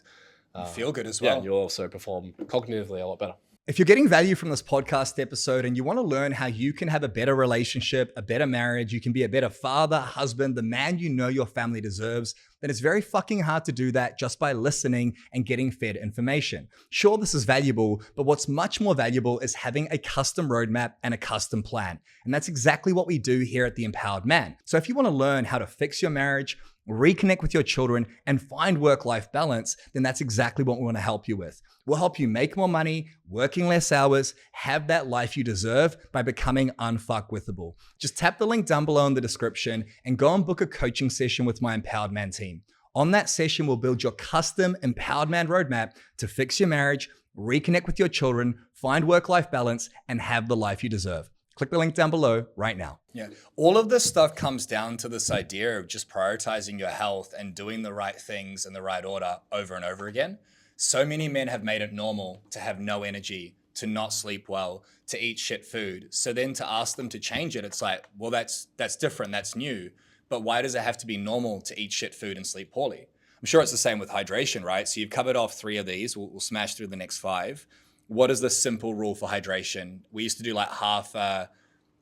You feel good as well. Yeah, and you'll also perform cognitively a lot better. If you're getting value from this podcast episode and you want to learn how you can have a better relationship, a better marriage, you can be a better father, husband, the man you know your family deserves, then it's very fucking hard to do that just by listening and getting fed information. Sure, this is valuable, but what's much more valuable is having a custom roadmap and a custom plan. And that's exactly what we do here at The Empowered Man. So if you want to learn how to fix your marriage, reconnect with your children, and find work-life balance, then that's exactly what we want to help you with. We'll help you make more money, working less hours, have that life you deserve by becoming unfuckwithable. Just tap the link down below in the description and go and book a coaching session with my Empowered Man team. On that session, we'll build your custom Empowered Man roadmap to fix your marriage, reconnect with your children, find work-life balance, and have the life you deserve. Click the link down below right now. Yeah. All of this stuff comes down to this idea of just prioritizing your health and doing the right things in the right order over and over again. So many men have made it normal to have no energy, to not sleep well, to eat shit food. So then to ask them to change it, it's like, well, that's different, that's new. But why does it have to be normal to eat shit food and sleep poorly? I'm sure it's the same with hydration, right? So you've covered off 3 of these. We'll smash through the next 5. What is the simple rule for hydration? We used to do like half, it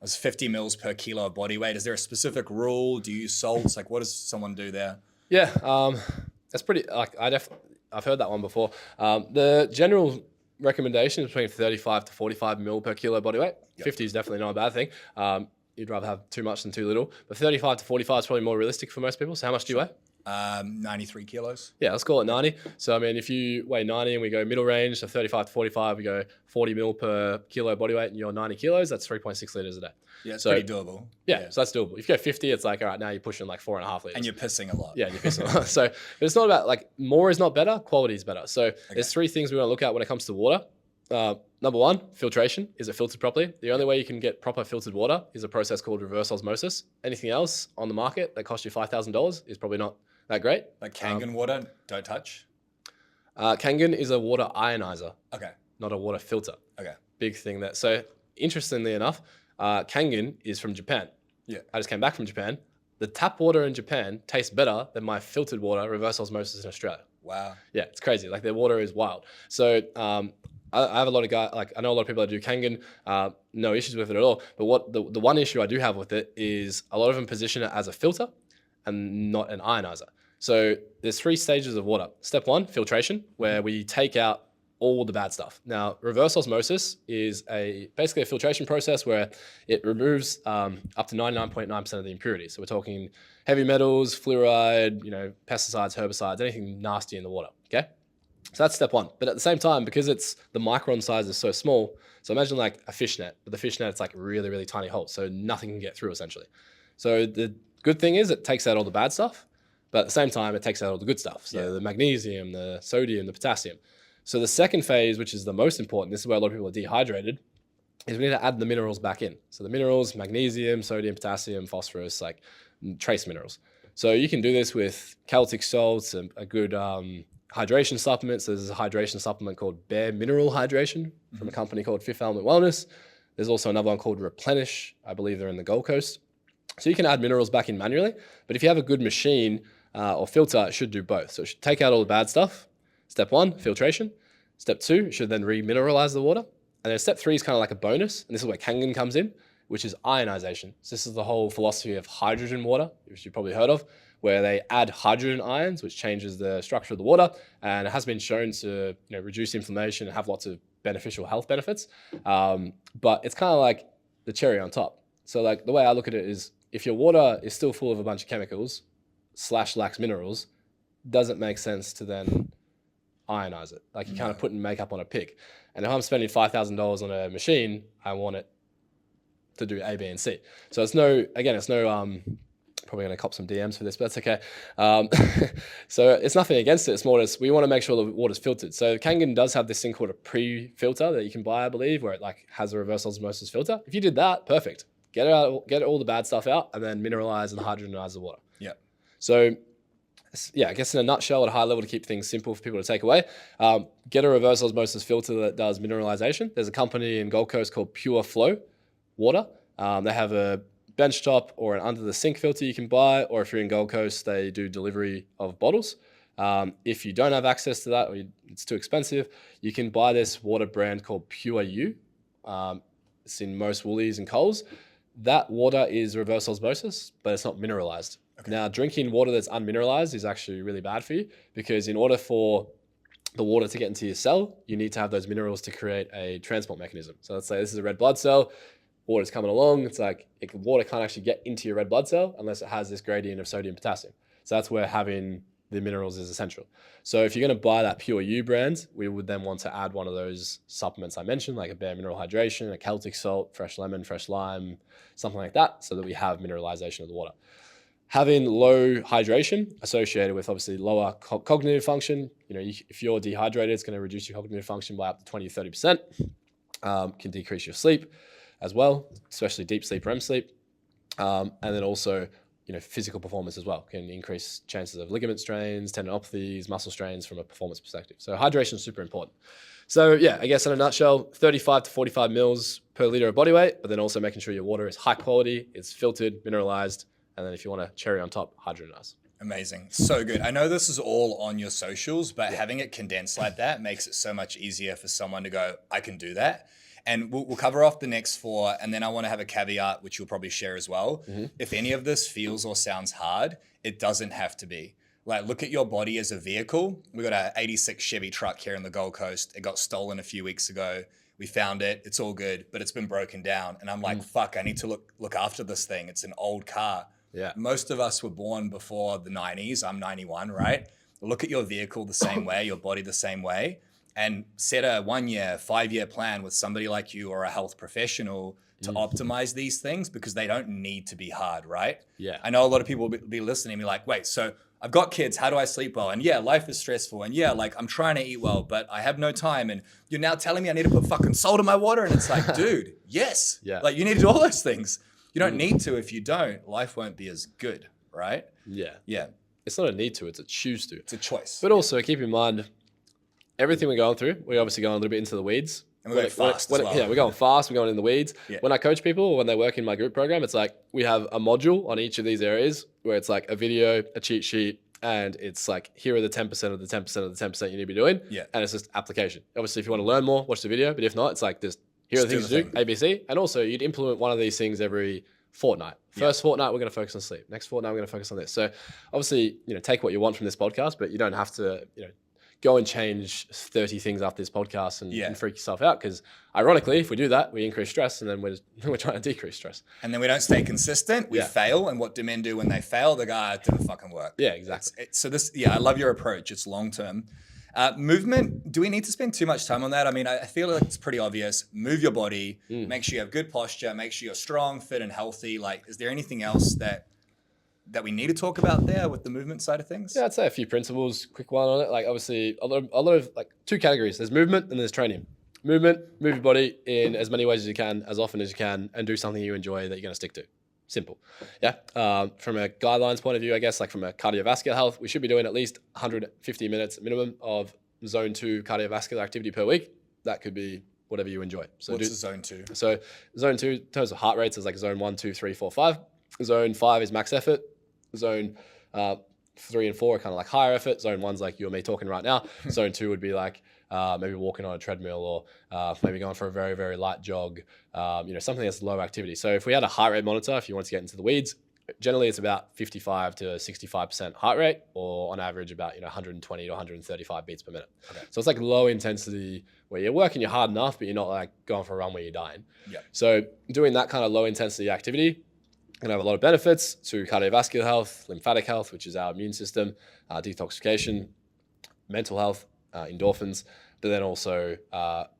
was 50 mils per kilo of body weight. Is there a specific rule? Do you use salts? Like what does someone do there? Yeah, that's pretty, like I've heard that one before. The general recommendation is between 35 to 45 mil per kilo body weight. Yep. 50 is definitely not a bad thing. You'd rather have too much than too little, but 35 to 45 is probably more realistic for most people. So how much do you weigh? 93 kilos. Yeah, let's call it 90. So, I mean, if you weigh 90 and we go middle range, so 35 to 45, we go 40 mil per kilo body weight and you're 90 kilos, that's 3.6 liters a day. Yeah, it's pretty doable. Yeah, so that's doable. If you go 50, it's like, all right, now you're pushing like 4.5 liters. And you're pissing a lot. Yeah, you're pissing a lot. So, but it's not about like more is not better, quality is better. So there's 3 things we want to look at when it comes to water. Number 1, filtration. Is it filtered properly? The only way you can get proper filtered water is a process called reverse osmosis. Anything else on the market that costs you $5,000 is probably not that great. Like Kangen water, don't touch? Kangen is a water ionizer. Okay. Not a water filter. Okay. Big thing there. So interestingly enough, Kangen is from Japan. Yeah. I just came back from Japan. The tap water in Japan tastes better than my filtered water, reverse osmosis in Australia. Wow. Yeah, it's crazy. Like their water is wild. So I have a lot of guys, like I know a lot of people that do Kangen, no issues with it at all. But what the one issue I do have with it is a lot of them position it as a filter and not an ionizer. So there's 3 stages of water. Step 1, filtration, where we take out all the bad stuff. Now, reverse osmosis is basically a filtration process where it removes up to 99.9% of the impurities. So we're talking heavy metals, fluoride, pesticides, herbicides, anything nasty in the water. Okay, so that's step 1. But at the same time, because the micron size is so small, so imagine like a fishnet, but the fishnet it's like really, really tiny hole, so nothing can get through essentially. So the good thing is it takes out all the bad stuff, but at the same time, it takes out all the good stuff. So the magnesium, the sodium, the potassium. So the second phase, which is the most important, this is where a lot of people are dehydrated, is we need to add the minerals back in. So the minerals, magnesium, sodium, potassium, phosphorus, like trace minerals. So you can do this with Celtic salts, a good hydration supplement. So there's a hydration supplement called Bare Mineral Hydration from a company called Fifth Element Wellness. There's also another one called Replenish. I believe they're in the Gold Coast. So you can add minerals back in manually, but if you have a good machine or filter, it should do both. So it should take out all the bad stuff. Step 1, filtration. Step 2, it should then remineralize the water. And then step 3 is kind of like a bonus. And this is where Kangen comes in, which is ionization. So this is the whole philosophy of hydrogen water, which you've probably heard of, where they add hydrogen ions, which changes the structure of the water. And it has been shown to reduce inflammation and have lots of beneficial health benefits. But it's kind of like the cherry on top. So like the way I look at it is if your water is still full of a bunch of chemicals / lacks minerals, doesn't make sense to then ionize it. Like you're kind of putting makeup on a pig. And if I'm spending $5,000 on a machine, I want it to do A, B, and C. So it's no, probably going to cop some DMs for this, but that's okay. So it's nothing against it. It's more just we want to make sure the water's filtered. So Kangen does have this thing called a pre-filter that you can buy, I believe, where it like has a reverse osmosis filter. If you did that, perfect. Get all the bad stuff out and then mineralize and hydrogenize the water. Yeah. So yeah, I guess in a nutshell, at a high level, to keep things simple for people to take away, get a reverse osmosis filter that does mineralization. There's a company in Gold Coast called Pure Flow Water. They have a benchtop or an under the sink filter you can buy, or if you're in Gold Coast, they do delivery of bottles. If you don't have access to that or it's too expensive, you can buy this water brand called Pure U. It's in most Woolies and Coles. That water is reverse osmosis, but it's not mineralized. Okay. Now, drinking water that's unmineralized is actually really bad for you because in order for the water to get into your cell, you need to have those minerals to create a transport mechanism. So let's say this is a red blood cell, water's coming along. It's like water can't actually get into your red blood cell unless it has this gradient of sodium potassium. So that's where having the minerals is essential. So if you're going to buy that Pure U brand, we would then want to add one of those supplements I mentioned, like a Bare Mineral Hydration, a Celtic salt, fresh lemon, fresh lime, something like that, so that we have mineralization of the water. Having low hydration associated with obviously lower cognitive function. If you're dehydrated, it's going to reduce your cognitive function by up to 20 to 30%. Can decrease your sleep as well, especially deep sleep, REM sleep. And then also, physical performance as well can increase chances of ligament strains, tendinopathies, muscle strains from a performance perspective. So hydration is super important. So yeah, I guess in a nutshell, 35 to 45 mils per liter of body weight, but then also making sure your water is high quality, it's filtered, mineralized, and then if you want a cherry on top, hydrogenize. Amazing. So good. I know this is all on your socials, but having it condensed like that makes it so much easier for someone to go, I can do that. And we'll cover off the next 4. And then I want to have a caveat, which you'll probably share as well. Mm-hmm. If any of this feels or sounds hard, it doesn't have to be. Like, look at your body as a vehicle. We got an 86 Chevy truck here in the Gold Coast. It got stolen a few weeks ago. We found it. It's all good, but it's been broken down. And I'm like, fuck, I need to look after this thing. It's an old car. Yeah. Most of us were born before the 90s. I'm 91, right? Look at your vehicle the same way, your body the same way, and set a 1-year, 5-year plan with somebody like you or a health professional to optimize these things because they don't need to be hard, right? Yeah. I know a lot of people will be listening and be like, wait, so I've got kids. How do I sleep well? And yeah, life is stressful. And yeah, like I'm trying to eat well, but I have no time. And you're now telling me I need to put fucking salt in my water. And it's like, dude, yes. Yeah. Like you need to do all those things. You don't need to. If you don't, life won't be as good, right? Yeah. Yeah. It's not a need to, it's a choose to. It's a choice. But also keep in mind, everything we're going through, we're obviously going a little bit into the weeds. And we're going fast as well. Yeah, we're going fast, we're going in the weeds. Yeah. When I coach people or when they work in my group program, it's like we have a module on each of these areas where it's like a video, a cheat sheet, and it's like, here are the 10% of the 10% of the 10% you need to be doing. Yeah. And it's just application. Obviously, if you want to learn more, watch the video. But if not, it's like, just here are the things to do, ABC. And also, you'd implement one of these things every fortnight. First fortnight, we're going to focus on sleep. Next fortnight, we're going to focus on this. So obviously, take what you want from this podcast, but you don't have to, go and change 30 things after this podcast and freak yourself out. Because ironically, if we do that, we increase stress, and then we're trying to decrease stress. And then we don't stay consistent. We fail. And what do men do when they fail? They go, it didn't fucking work. Yeah, exactly. I love your approach. It's long-term. Movement, do we need to spend too much time on that? I mean, I feel like it's pretty obvious. Move your body, make sure you have good posture, make sure you're strong, fit, and healthy. Like, is there anything else that we need to talk about there with the movement side of things? Yeah, I'd say a few principles, quick one on it. Like, obviously, a lot of like two categories. There's movement and there's training. Movement, move your body in as many ways as you can, as often as you can, and do something you enjoy that you're going to stick to. Simple. Yeah. From a guidelines point of view, I guess, like from a cardiovascular health, we should be doing at least 150 minutes minimum of zone 2 cardiovascular activity per week. That could be whatever you enjoy. So what's the zone 2? So zone 2, in terms of heart rates, is like zone 1, 2, 3, 4, 5. Zone 5 is max effort. Zone 3 and 4 are kind of like higher effort. Zone 1's like you and me talking right now. Zone 2 would be like maybe walking on a treadmill, or maybe going for a very, very light jog, something that's low activity. So if we had a heart rate monitor, if you want to get into the weeds, generally it's about 55 to 65% heart rate, or on average about 120 to 135 beats per minute. Okay. So it's like low intensity where you're working, you're hard enough, but you're not like going for a run where you're dying. Yeah. So doing that kind of low intensity activity can have a lot of benefits to cardiovascular health, lymphatic health, which is our immune system, detoxification, mental health, endorphins, but then also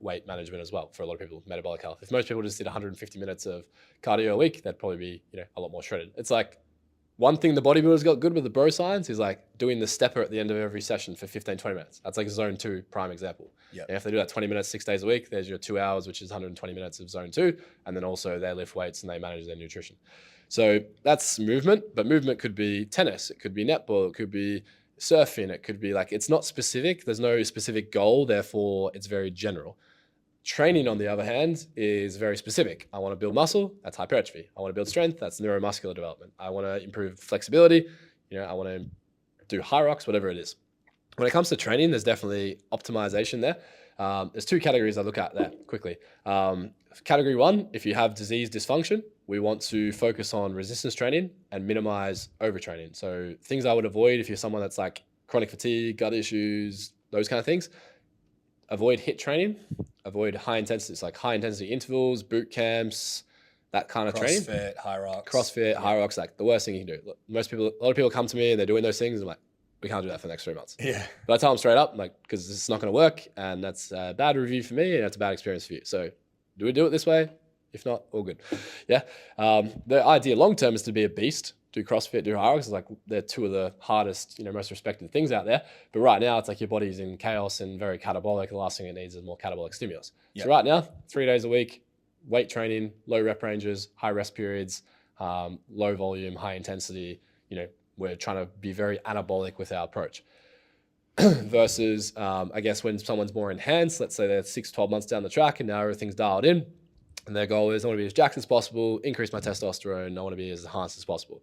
weight management as well for a lot of people, metabolic health. If most people just did 150 minutes of cardio a week, they'd probably be a lot more shredded. It's like one thing the bodybuilders got good with the bro science is like doing the stepper at the end of every session for 15, 20 minutes. That's like zone 2 prime example. Yep. And if they do that 20 minutes, 6 days a week, there's your 2 hours, which is 120 minutes of zone 2. And then also they lift weights and they manage their nutrition. So that's movement, but movement could be tennis, it could be netball, it could be surfing, it could be like, it's not specific. There's no specific goal, therefore it's very general. Training, on the other hand, is very specific. I want to build muscle, that's hypertrophy. I want to build strength, that's neuromuscular development. I want to improve flexibility, I want to do high rocks, whatever it is. When it comes to training, there's definitely optimization there. There's 2 categories I look at there quickly. Category 1, if you have disease dysfunction, we want to focus on resistance training and minimize overtraining. So things I would avoid if you're someone that's like chronic fatigue, gut issues, those kind of things. Avoid HIIT training, avoid high intensity. It's like high intensity intervals, boot camps, that kind of training. CrossFit, high rocks. CrossFit, high rocks, like the worst thing you can do. Look, a lot of people come to me and they're doing those things. I'm like, we can't do that for the next 3 months. Yeah. But I tell them straight up, like, because it's not going to work, and that's a bad review for me, and it's a bad experience for you. So do we do it this way? If not, all good. Yeah. The idea long term is to be a beast, do CrossFit, do high rocks. It's like they're 2 of the hardest, most respected things out there. But right now, it's like your body's in chaos and very catabolic. The last thing it needs is more catabolic stimulus. Yep. So right now, 3 days a week, weight training, low rep ranges, high rest periods, low volume, high intensity. We're trying to be very anabolic with our approach. Versus, I guess, when someone's more enhanced, let's say they're 6, 12 months down the track and now everything's dialed in, and their goal is I want to be as jacked as possible, increase my testosterone, I want to be as enhanced as possible.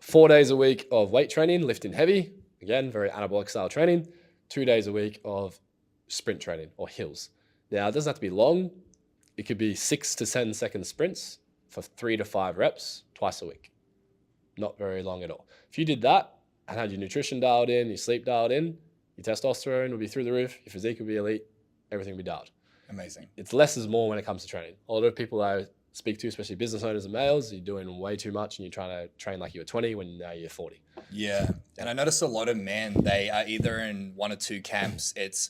4 days a week of weight training, lifting heavy, again, very anabolic style training. 2 days a week of sprint training or hills. Now, it doesn't have to be long. It could be 6 to 10 second sprints for 3 to 5 reps twice a week. Not very long at all. If you did that and had your nutrition dialed in, your sleep dialed in, your testosterone would be through the roof, your physique would be elite, everything would be dialed. Amazing. It's less is more when it comes to training. A lot of people I speak to, especially business owners and males, you're doing way too much and you're trying to train like you were 20 when now you're 40. Yeah. And I notice a lot of men, they are either in 1 or 2 camps. It's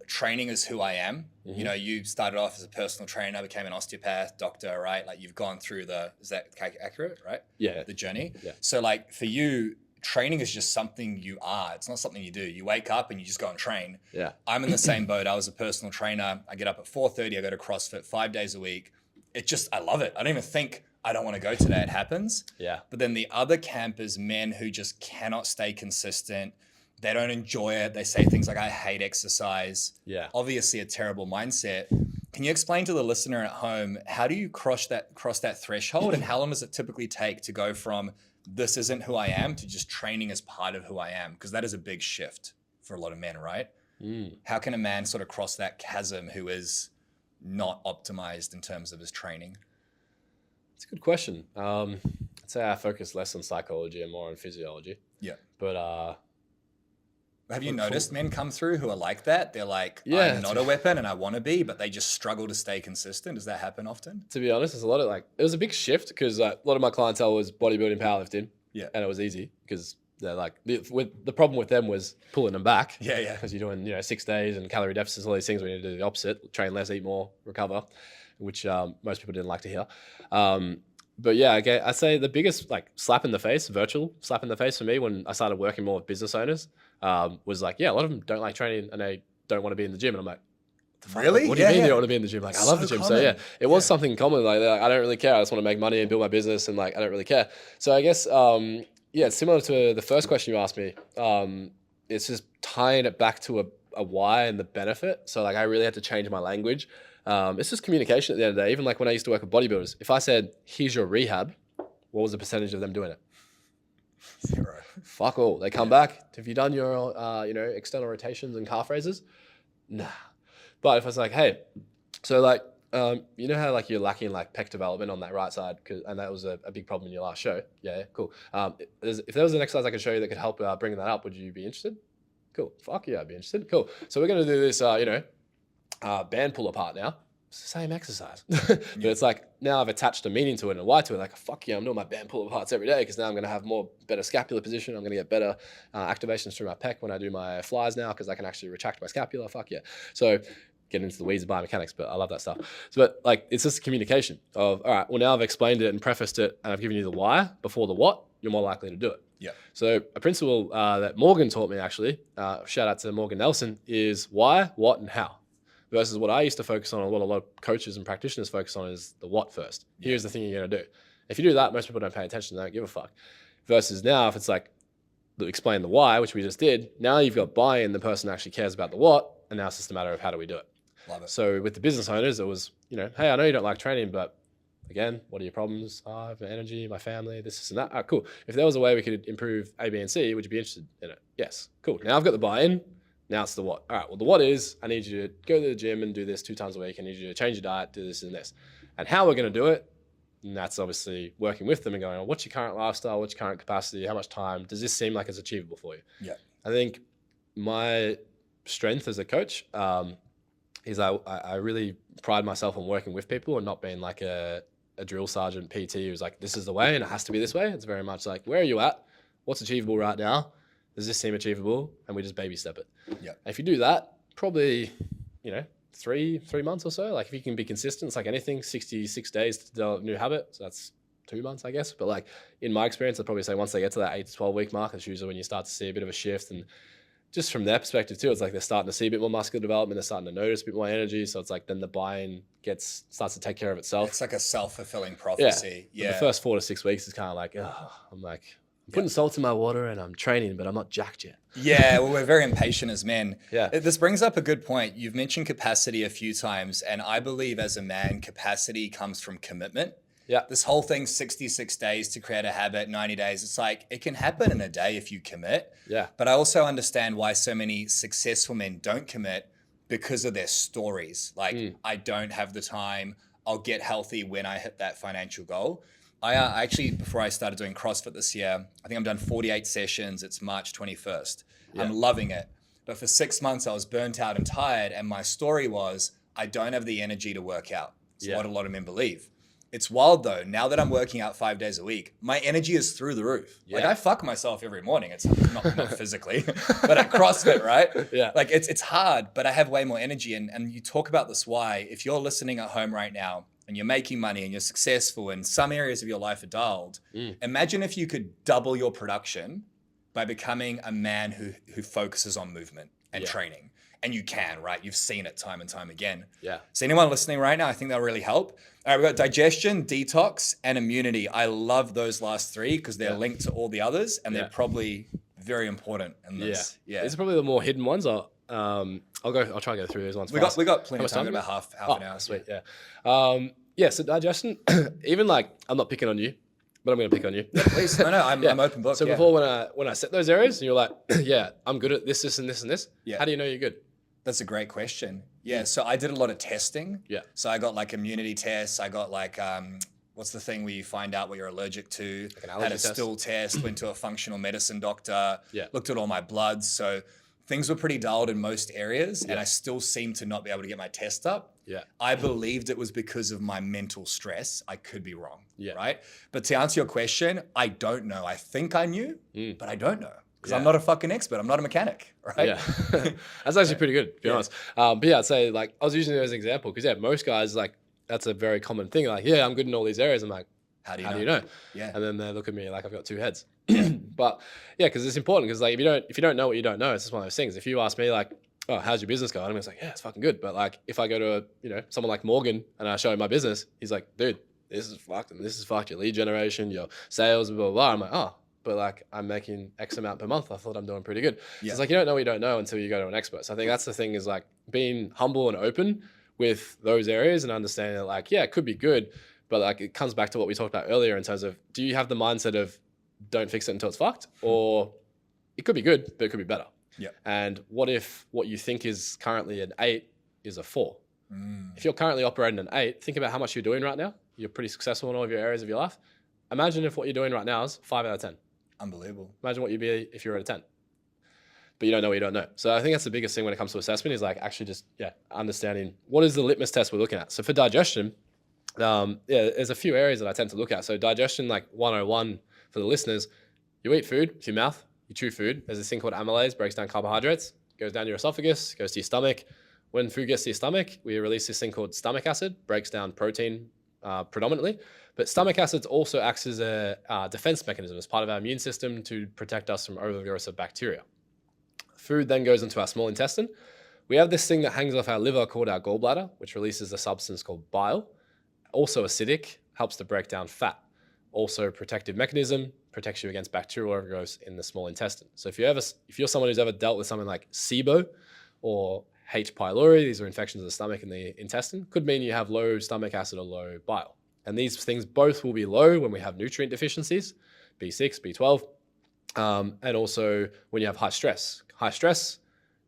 training is who I am. Mm-hmm. You started off as a personal trainer, became an osteopath, doctor, right? Like you've gone through is that accurate, right? Yeah. The journey. Yeah. So like for you, training is just something you are. It's not something you do. You wake up and you just go and train. Yeah. I'm in the same boat. I was a personal trainer. I get up at 4:30. I go to CrossFit 5 days a week. I love it. I don't even think I don't want to go today. It happens. Yeah. But then the other camp is men who just cannot stay consistent. They don't enjoy it. They say things like, I hate exercise. Yeah. Obviously a terrible mindset. Can you explain to the listener at home, how do you cross that threshold, and how long does it typically take to go from this isn't who I am to just training as part of who I am? Because that is a big shift for a lot of men, right? How can a man sort of cross that chasm who is not optimized in terms of his training? It's a good question. I'd say I focus less on psychology and more on physiology. Yeah. But have you noticed men come through who are like that? They're like, I'm not a weapon and I want to be, but they just struggle to stay consistent. Does that happen often? to be honest, there's a lot of like, it was a big shift because a lot of my clientele was bodybuilding, powerlifting. Yeah. And it was easy because they're like, the problem with them was pulling them back. Yeah. Because you're doing, 6 days and calorie deficits, all these things. We need to do the opposite: train less, eat more, recover, which most people didn't like to hear. But yeah, okay, I say the biggest like slap in the face, virtual slap in the face for me when I started working more with business owners was like, a lot of them don't like training and they don't want to be in the gym. And I'm like, really? What do you mean you don't want to be in the gym? Like, I love the gym. Common. So yeah, it was something common. Like, I don't really care. I just want to make money and build my business, and like, I don't really care. So I guess, it's similar to the first question you asked me. It's just tying it back to a why and the benefit. So like, I really had to change my language. It's just communication at the end of the day. Even like when I used to work with bodybuilders, if I said, here's your rehab, what was the percentage of them doing it? 0. Fuck all. They come back. Have you done your, external rotations and calf raises? Nah. But if I was like, hey, so like, you know how like you're lacking like pec development on that right side, and that was a big problem in your last show. Yeah, cool. If there was an exercise I could show you that could help bringing that up, would you be interested? Cool. Fuck yeah, I'd be interested. Cool. So we're gonna do this, band pull apart now. It's the same exercise, but it's like now I've attached a meaning to it and a why to it. Like, fuck yeah, I'm doing my band pull aparts every day because now I'm gonna have better scapular position. I'm gonna get better activations through my pec when I do my flies now because I can actually retract my scapula. Fuck yeah. So get into the weeds of biomechanics, but I love that stuff. So, but like, it's just communication of, all right, well now I've explained it and prefaced it and I've given you the why before the what, you're more likely to do it. Yeah. So a principle that Morgan taught me actually, shout out to Morgan Nelson, is why, what, and how. Versus what I used to focus on, what a lot of coaches and practitioners focus on is the what first. Here's the thing you're gonna do. If you do that, most people don't pay attention, they don't give a fuck. Versus now, if it's like, explain the why, which we just did, now you've got buy-in, the person actually cares about the what, and now it's just a matter of how do we do it. Love it. So with the business owners, it was, hey, I know you don't like training, but again, what are your problems? I have energy, my family, this and that. Ah, cool. If there was a way we could improve A, B, and C, would you be interested in it? Yes. Cool. Now I've got the buy-in. Now it's the what. All right, well, the what is, I need you to go to the gym and do this 2 times a week. I need you to change your diet, do this and this. And how we're going to do it, and that's obviously working with them and going, what's your current lifestyle? What's your current capacity? How much time? Does this seem like it's achievable for you? Yeah. I think my strength as a coach is I really pride myself on working with people and not being like a drill sergeant PT who's like, this is the way and it has to be this way. It's very much like, where are you at? What's achievable right now? Does this seem achievable? And we just baby step it. Yeah. If you do that, probably, 3 months or so, like if you can be consistent, it's like anything, 66 days to develop a new habit. So that's 2 months, I guess. But like in my experience, I'd probably say once they get to that 8 to 12 week mark, it's usually when you start to see a bit of a shift. And just from their perspective too, it's like they're starting to see a bit more muscular development. They're starting to notice a bit more energy. So it's like then the buy-in starts to take care of itself. It's like a self-fulfilling prophecy. Yeah. The first 4 to 6 weeks is kind of like, I'm putting salt in my water and I'm training, but I'm not jacked yet. Yeah, well, we're very impatient as men. Yeah. This brings up a good point. You've mentioned capacity a few times, and I believe as a man, capacity comes from commitment. Yeah. This whole thing, 66 days to create a habit, 90 days, it's like, it can happen in a day if you commit. Yeah. But I also understand why so many successful men don't commit because of their stories. Like, I don't have the time. I'll get healthy when I hit that financial goal. I actually, before I started doing CrossFit this year, I think I've done 48 sessions. It's March 21st. Yeah. I'm loving it. But for 6 months, I was burnt out and tired. And my story was, I don't have the energy to work out. It's what a lot of men believe. It's wild though. Now that I'm working out 5 days a week, my energy is through the roof. Yeah. Like I fuck myself every morning. It's not physically, but at CrossFit, right? Yeah. Like it's hard, but I have way more energy. And you talk about this why. If you're listening at home right now, and you're making money and you're successful and some areas of your life are dulled, imagine if you could double your production by becoming a man who focuses on movement and training. And you can, right? You've seen it time and time again. Yeah. So anyone listening right now, I think that'll really help. All right, we've got digestion, detox, and immunity. I love those last 3 because they're linked to all the others and they're probably very important in this. Yeah. These are probably the more hidden ones. I'll try and go through those ones. We got plenty of time, about half an hour. Sweet, yeah. So digestion, even like, I'm not picking on you. but I'm going to pick on you. Please, no, I'm open book. So before when I set those areas, and you're like, yeah, I'm good at this, and this, and this. Yeah. How do you know you're good? That's a great question. Yeah. So I did a lot of testing. Yeah. So I got like immunity tests. I got like, what's the thing where you find out what you're allergic to? Like an allergy had a test. stool test, went to a functional medicine doctor, Yeah. looked at all my bloods. So things were pretty dialed in most areas, and I still seemed to not be able to get my test up. Yeah. I believed it was because of my mental stress. I could be wrong. Yeah. Right. But to answer your question, I don't know. I think I knew, but I don't know. Because I'm Yeah. not a fucking expert. I'm not a mechanic, right? Yeah, that's actually pretty good, to be honest. But yeah, I'd say like I was using it as an example because yeah, most guys like that's a very common thing. Like, yeah, I'm good in all these areas. I'm like, How do how do you know? Yeah. And then they look at me like I've got two heads. But yeah, because it's important because like if you don't know what you don't know, it's just one of those things. If you ask me like, oh, how's your business going? I'm just like, yeah, it's fucking good. But like if I go to someone like Morgan and I show him my business, he's like, dude, this is fucked, and this is fucked. Your lead generation, your sales, blah blah blah. I'm like, oh. But like I'm making X amount per month. I thought I'm doing pretty good. So it's like you don't know what you don't know until you go to an expert. So I think that's the thing is like being humble and open with those areas and understanding that like, yeah, it could be good, but like it comes back to what we talked about earlier in terms of do you have the mindset of don't fix it until it's fucked, or it could be good, but it could be better. Yeah. And what if what you think is currently an 8 is a 4? If you're currently operating an 8, think about how much you're doing right now. You're pretty successful in all of your areas of your life. Imagine if what you're doing right now is 5 out of 10. Unbelievable. Imagine what you'd be if you're at a 10. But you don't know what you don't know. So I think that's the biggest thing when it comes to assessment is like actually just, understanding what is the litmus test we're looking at. So for digestion, there's a few areas that I tend to look at. So digestion, like 101 for the listeners, you eat food with your mouth, you chew food. There's this thing called amylase, breaks down carbohydrates, goes down your esophagus, goes to your stomach. When food gets to your stomach, we release this thing called stomach acid, breaks down protein predominantly. But stomach acids also acts as a defense mechanism as part of our immune system to protect us from overgrowth of bacteria. Food then goes into our small intestine. We have this thing that hangs off our liver called our gallbladder, which releases a substance called bile. Also acidic, helps to break down fat. Also protective mechanism, protects you against bacterial overgrowth in the small intestine. So if you're someone who's ever dealt with something like SIBO or H. pylori, these are infections of the stomach and the intestine, could mean you have low stomach acid or low bile. And these things both will be low when we have nutrient deficiencies, B6, B12, and also when you have high stress. High stress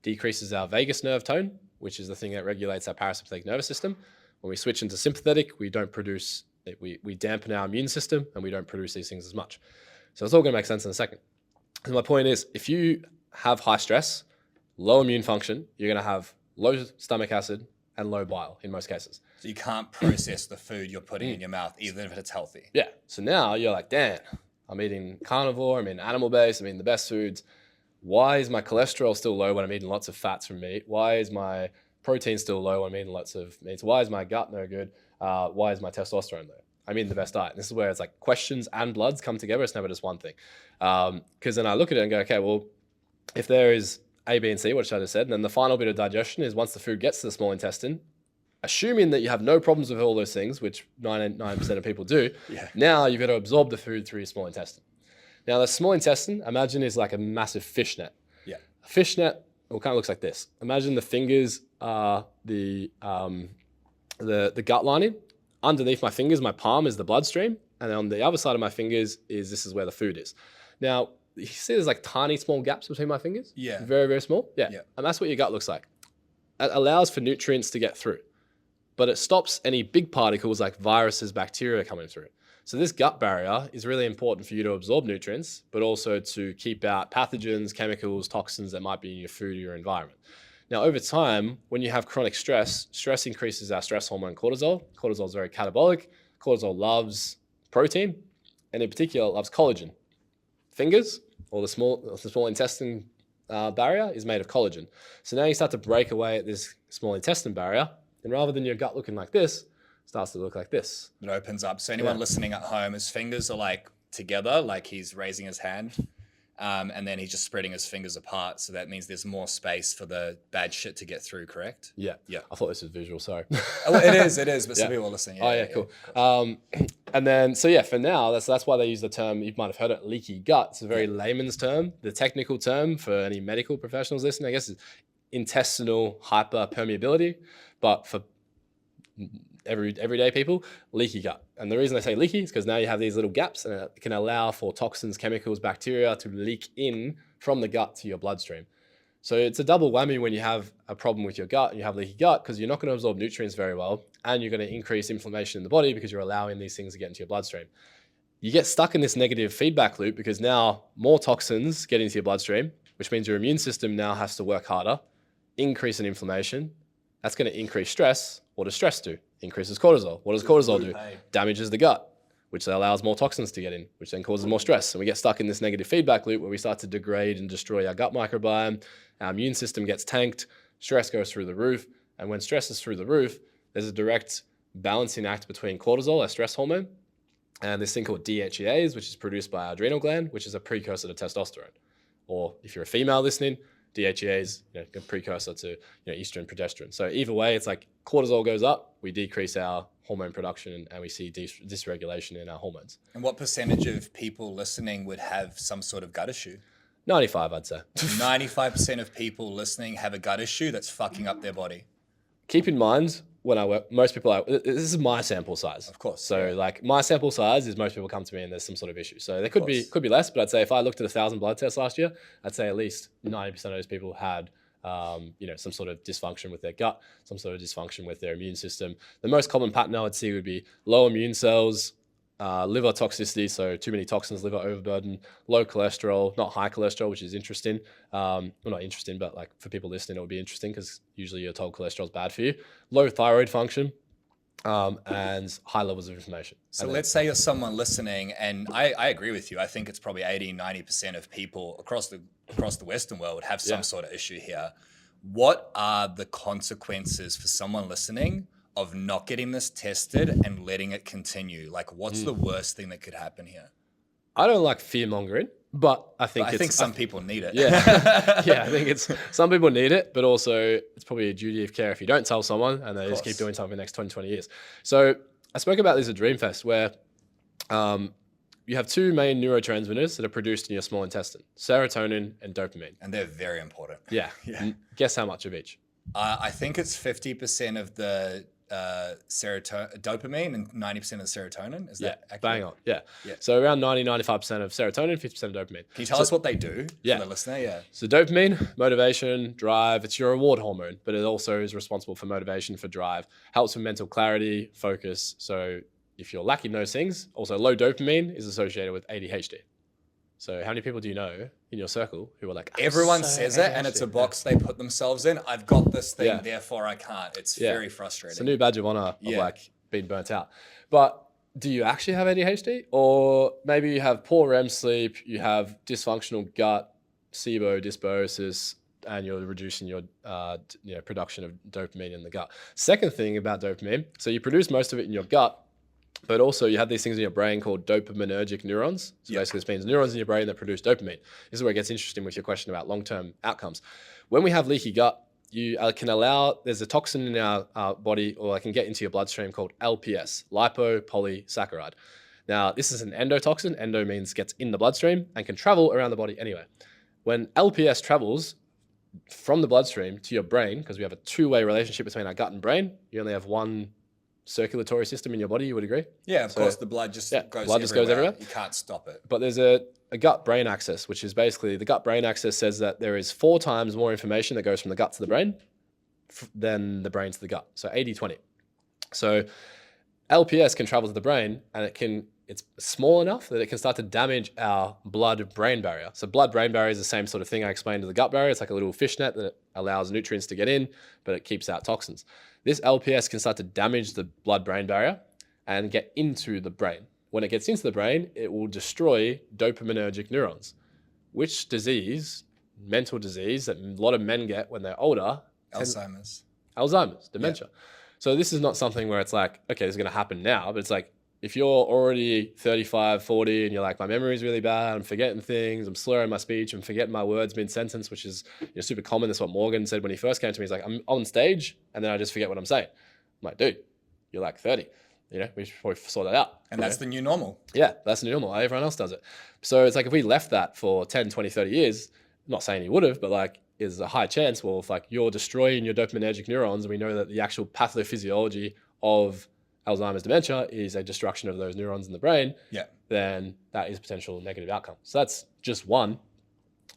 decreases our vagus nerve tone, which is the thing that regulates our parasympathetic nervous system. When we switch into sympathetic, we don't produce, we dampen our immune system and we don't produce these things as much. So it's all going to make sense in a second. And my point is, if you have high stress, low immune function, you're going to have low stomach acid and low bile in most cases. So you can't process the food you're putting in your mouth, even if it's healthy. Yeah. So now you're like, damn, I'm eating carnivore, I'm eating animal-based, I'm eating the best foods. Why is my cholesterol still low when I'm eating lots of fats from meat? Why is my protein still low when I'm eating lots of meats? Why is my gut no good? Why is my testosterone low? I'm eating the best diet. And this is where it's like questions and bloods come together. It's never just one thing. Because then I look at it and go, okay, well, if there is A, B, and C, which I just said, and then the final bit of digestion is once the food gets to the small intestine, assuming that you have no problems with all those things, which 99% of people do, now you've got to absorb the food through your small intestine. Now, the small intestine, imagine, is like a massive fishnet. Yeah. A fishnet, well, kind of looks like this. Imagine the fingers are the gut lining. Underneath my fingers, my palm is the bloodstream. And on the other side of my fingers this is where the food is. Now, you see there's like tiny small gaps between my fingers? Yeah. Very, very small? Yeah. And that's what your gut looks like. It allows for nutrients to get through, but it stops any big particles like viruses, bacteria coming through. So this gut barrier is really important for you to absorb nutrients, but also to keep out pathogens, chemicals, toxins that might be in your food or your environment. Now, over time, when you have chronic stress, stress increases our stress hormone cortisol. Cortisol is very catabolic. Cortisol loves protein, and in particular, it loves collagen. Fingers, or the small intestine barrier, is made of collagen. So now you start to break away at this small intestine barrier, and rather than your gut looking like this, it starts to look like this. It opens up. So anyone listening at home, his fingers are like together, like he's raising his hand. And then he's just spreading his fingers apart. So that means there's more space for the bad shit to get through, correct? Yeah. I thought this was visual, sorry. Oh, it is, but some people are listening. Cool. And then, so yeah, for now, that's why they use the term, you might have heard it, leaky gut. It's a very layman's term. The technical term for any medical professionals listening, I guess, is intestinal hyperpermeability. But for everyday people, leaky gut. And the reason I say leaky is because now you have these little gaps, and it can allow for toxins, chemicals, bacteria to leak in from the gut to your bloodstream. So it's a double whammy when you have a problem with your gut and you have leaky gut, because you're not going to absorb nutrients very well, and you're going to increase inflammation in the body because you're allowing these things to get into your bloodstream. You get stuck in this negative feedback loop because now more toxins get into your bloodstream, which means your immune system now has to work harder, increase in inflammation. That's going to increase stress. What does stress do? Increases cortisol. What does cortisol do? Damages the gut, which allows more toxins to get in, which then causes more stress. And we get stuck in this negative feedback loop where we start to degrade and destroy our gut microbiome. Our immune system gets tanked. Stress goes through the roof. And when stress is through the roof, there's a direct balancing act between cortisol, our stress hormone, and this thing called DHEAs, which is produced by our adrenal gland, which is a precursor to testosterone. Or if you're a female listening, DHEAs, a precursor to estrogen, progesterone. So either way, it's like cortisol goes up, we decrease our hormone production, and we see dysregulation in our hormones. And what percentage of people listening would have some sort of gut issue? 95, I'd say. 95% of people listening have a gut issue that's fucking up their body. Keep in mind, when I work, most people, this is my sample size. Of course. So like my sample size is most people come to me and there's some sort of issue. So there could be less, but I'd say if I looked at 1,000 blood tests last year, I'd say at least 90% of those people had some sort of dysfunction with their gut, some sort of dysfunction with their immune system. The most common pattern I would see would be low immune cells, liver toxicity, so too many toxins, liver overburden, low cholesterol, not high cholesterol, which is interesting. Well, not interesting, but like for people listening, it would be interesting because usually you're told cholesterol is bad for you. Low thyroid function, and high levels of inflammation. So let's say you're someone listening, and I agree with you. I think it's probably 80-90% of people across the Western world have some sort of issue here. What are the consequences for someone listening of not getting this tested and letting it continue? Like, what's the worst thing that could happen here? I don't like fear mongering, but I think some people need it. Yeah. Yeah, I think some people need it, but also it's probably a duty of care if you don't tell someone and they just keep doing something for the next 20 years. So I spoke about this at Dreamfest, where you have two main neurotransmitters that are produced in your small intestine, serotonin and dopamine. And they're very important. Yeah. Guess how much of each? I think it's 50% of the dopamine and 90% of the serotonin. Is that accurate? Bang on. Yeah. So around 95% of serotonin, 50% of dopamine. Can you tell us what they do for the listener? Yeah. So dopamine, motivation, drive, it's your reward hormone, but it also is responsible for motivation, for drive, helps with mental clarity, focus. So if you're lacking those things, also low dopamine is associated with ADHD. So how many people do you know in your circle who are like, everyone says it and it's a box they put themselves in. I've got this thing, therefore I can't. It's very frustrating. It's a new badge of honor of like being burnt out. But do you actually have ADHD? Or maybe you have poor REM sleep, you have dysfunctional gut, SIBO, dysbiosis, and you're reducing your production of dopamine in the gut. Second thing about dopamine, so you produce most of it in your gut, but also you have these things in your brain called dopaminergic neurons. So basically this means neurons in your brain that produce dopamine. This is where it gets interesting with your question about long-term outcomes. When we have leaky gut, you can allow, there's a toxin in our body, or it can get into your bloodstream, called LPS, lipopolysaccharide. Now, this is an endotoxin. Endo means gets in the bloodstream and can travel around the body anywhere. When LPS travels from the bloodstream to your brain, because we have a two-way relationship between our gut and brain, you only have one circulatory system in your body, you would agree? Yeah, of course, the blood just goes everywhere. You can't stop it. But there's a gut-brain axis, which is basically, the gut-brain axis says that there is 4 times more information that goes from the gut to the brain than the brain to the gut. So 80-20. So LPS can travel to the brain, and it's small enough that it can start to damage our blood-brain barrier. So blood-brain barrier is the same sort of thing I explained to the gut barrier. It's like a little fishnet that allows nutrients to get in, but it keeps out toxins. This LPS can start to damage the blood-brain barrier and get into the brain. When it gets into the brain, it will destroy dopaminergic neurons. Which disease, mental disease, that a lot of men get when they're older? Alzheimer's, dementia. Yeah. So this is not something where it's like, okay, this is going to happen now, but it's like, if you're already 35, 40, and you're like, my memory is really bad, I'm forgetting things, I'm slurring my speech, I'm forgetting my words mid-sentence, which is super common. That's what Morgan said when he first came to me. He's like, I'm on stage, and then I just forget what I'm saying. I'm like, dude, you're like 30. We should probably sort that out. And that's the new normal. Yeah, that's the new normal. Everyone else does it. So it's like, if we left that for 10, 20, 30 years, I'm not saying he would have, but like, is a high chance, well, if like you're destroying your dopaminergic neurons, and we know that the actual pathophysiology of Alzheimer's dementia is a destruction of those neurons in the brain, Yeah. then that is potential negative outcome. So that's just one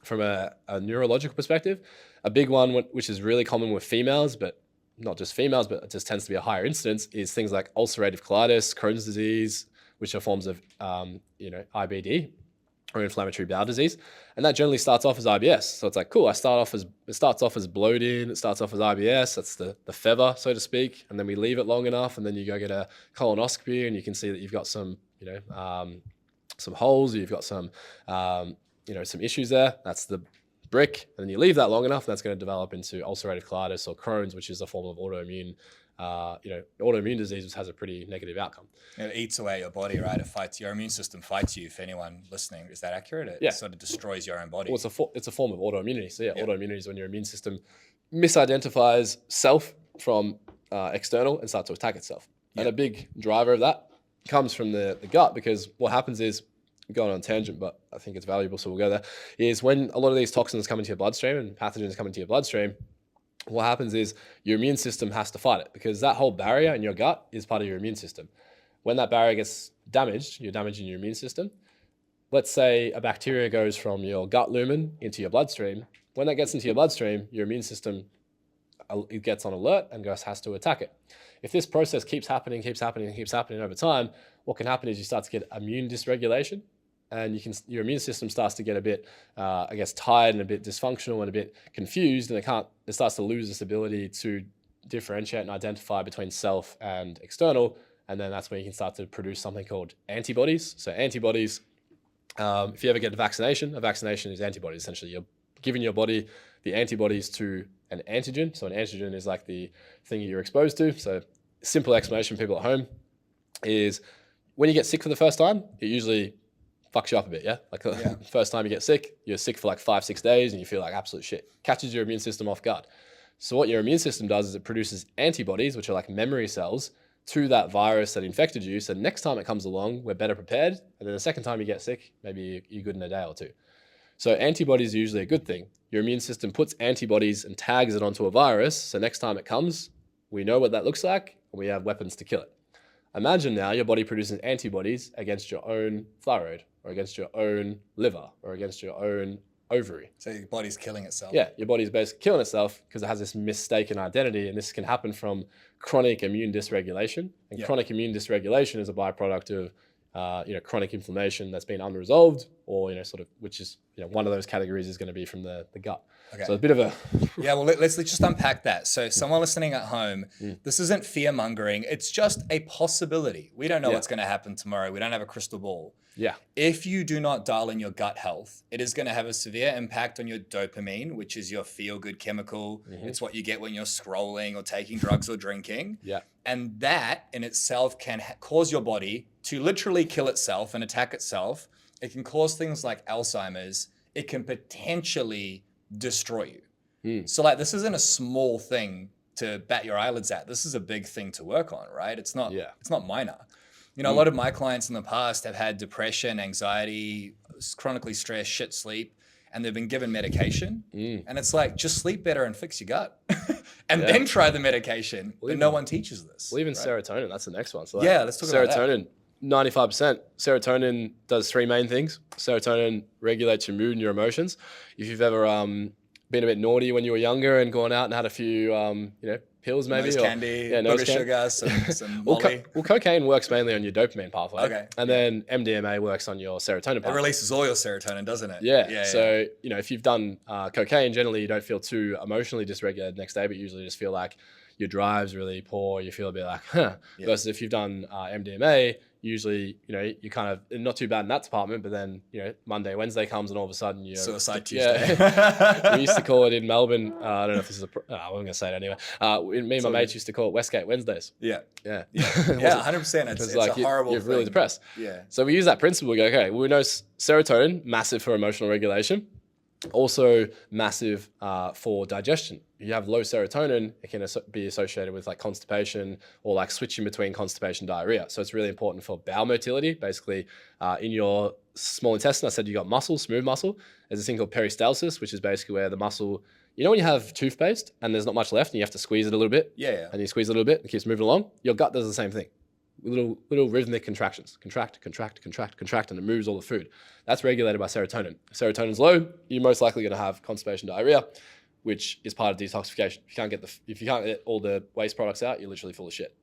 from a neurological perspective. A big one, which is really common with females, but not just females, but it just tends to be a higher incidence, is things like ulcerative colitis, Crohn's disease, which are forms of, IBD, or inflammatory bowel disease. And that generally starts off as IBS. So it's like, cool, it starts off as bloating, it starts off as IBS, that's the fever, so to speak. And then we leave it long enough, and then you go get a colonoscopy, and you can see that you've got some holes, or you've got some issues there. That's the brick. And then you leave that long enough, and that's going to develop into ulcerative colitis or Crohn's, which is a form of autoimmune disease, which has a pretty negative outcome. It eats away your body, right? It fights, your immune system fights you, for anyone listening. Is that accurate? It sort of destroys your own body. Well, it's a form of autoimmunity. So autoimmunity is when your immune system misidentifies self from external and starts to attack itself. And a big driver of that comes from the gut, because what happens is, I'm going on a tangent, but I think it's valuable, so we'll go there, is when a lot of these toxins come into your bloodstream and pathogens come into your bloodstream, what happens is your immune system has to fight it, because that whole barrier in your gut is part of your immune system. When that barrier gets damaged, you're damaging your immune system. Let's say a bacteria goes from your gut lumen into your bloodstream. When that gets into your bloodstream, your immune system, it gets on alert and has to attack it. If this process keeps happening over time, what can happen is you start to get immune dysregulation, and your immune system starts to get a bit, tired and a bit dysfunctional and a bit confused, and it starts to lose this ability to differentiate and identify between self and external, and then that's when you can start to produce something called antibodies. So antibodies, if you ever get a vaccination is antibodies. Essentially, you're giving your body the antibodies to an antigen. So an antigen is like the thing you're exposed to. So simple explanation for people at home is, when you get sick for the first time, it usually fucks you up a bit, yeah? Like the first time you get sick, you're sick for like 5-6 days and you feel like absolute shit. Catches your immune system off guard. So what your immune system does is it produces antibodies, which are like memory cells, to that virus that infected you. So next time it comes along, we're better prepared. And then the second time you get sick, maybe you're good in a day or two. So antibodies are usually a good thing. Your immune system puts antibodies and tags it onto a virus. So next time it comes, we know what that looks like, and we have weapons to kill it. Imagine now your body produces antibodies against your own thyroid, or against your own liver, or against your own ovary. So your body's killing itself. Yeah, your body's basically killing itself because it has this mistaken identity, and this can happen from chronic immune dysregulation. And chronic immune dysregulation is a byproduct of chronic inflammation that's been unresolved, or which is one of those categories is going to be from the gut. Okay. So a bit of a well, let's just unpack that. So someone listening at home, this isn't fear mongering. It's just a possibility. We don't know what's going to happen tomorrow. We don't have a crystal ball. Yeah. If you do not dial in your gut health, it is going to have a severe impact on your dopamine, which is your feel-good chemical. It's what you get when you're scrolling or taking drugs or drinking. Yeah. And that in itself can cause your body to literally kill itself and attack itself. It can cause things like Alzheimer's. It can potentially destroy you. So this isn't a small thing to bat your eyelids at. This is a big thing to work on, right? It's not minor. A lot of my clients in the past have had depression, anxiety, chronically stressed, shit sleep, and they've been given medication. And it's like, just sleep better and fix your gut. And then try the medication. But no one teaches this. Well, even serotonin, that's the next one. So let's talk about that. Serotonin, 95%. Serotonin does three main things. Serotonin regulates your mood and your emotions. If you've ever been a bit naughty when you were younger and gone out and had a few, pills maybe. Nose candy, sugar, some molly. Well, cocaine works mainly on your dopamine pathway. Okay. And then MDMA works on your serotonin pathway. It releases all your serotonin, doesn't it? Yeah. So, if you've done cocaine, generally you don't feel too emotionally dysregulated next day, but you usually just feel like your drive's really poor. You feel a bit like, Versus if you've done MDMA, usually, you're kind of not too bad in that department, but then, Monday, Wednesday comes and all of a sudden you're... Suicide Tuesday. We used to call it in Melbourne, I don't know if this is I wasn't going to say it anyway. Me and my mates used to call it Westgate Wednesdays. Yeah. Yeah. Yeah, 100%. It's like a horrible you're thing. really depressed. Yeah. So we use that principle. We go, okay, well, we know serotonin, massive for emotional regulation. Also massive for digestion. If you have low serotonin, it can be associated with constipation or switching between constipation and diarrhea. So it's really important for bowel motility. Basically, in your small intestine, I said you got muscle, smooth muscle. There's a thing called peristalsis, which is basically where the muscle, when you have toothpaste and there's not much left and you have to squeeze it a little bit. Yeah. And you squeeze it a little bit and it keeps moving along. Your gut does the same thing. little rhythmic contractions. Contract, contract, contract, contract, and it moves all the food. That's regulated by serotonin. If serotonin's low, you're most likely going to have constipation, diarrhea, which is part of detoxification. If you can't get all the waste products out, you're literally full of shit.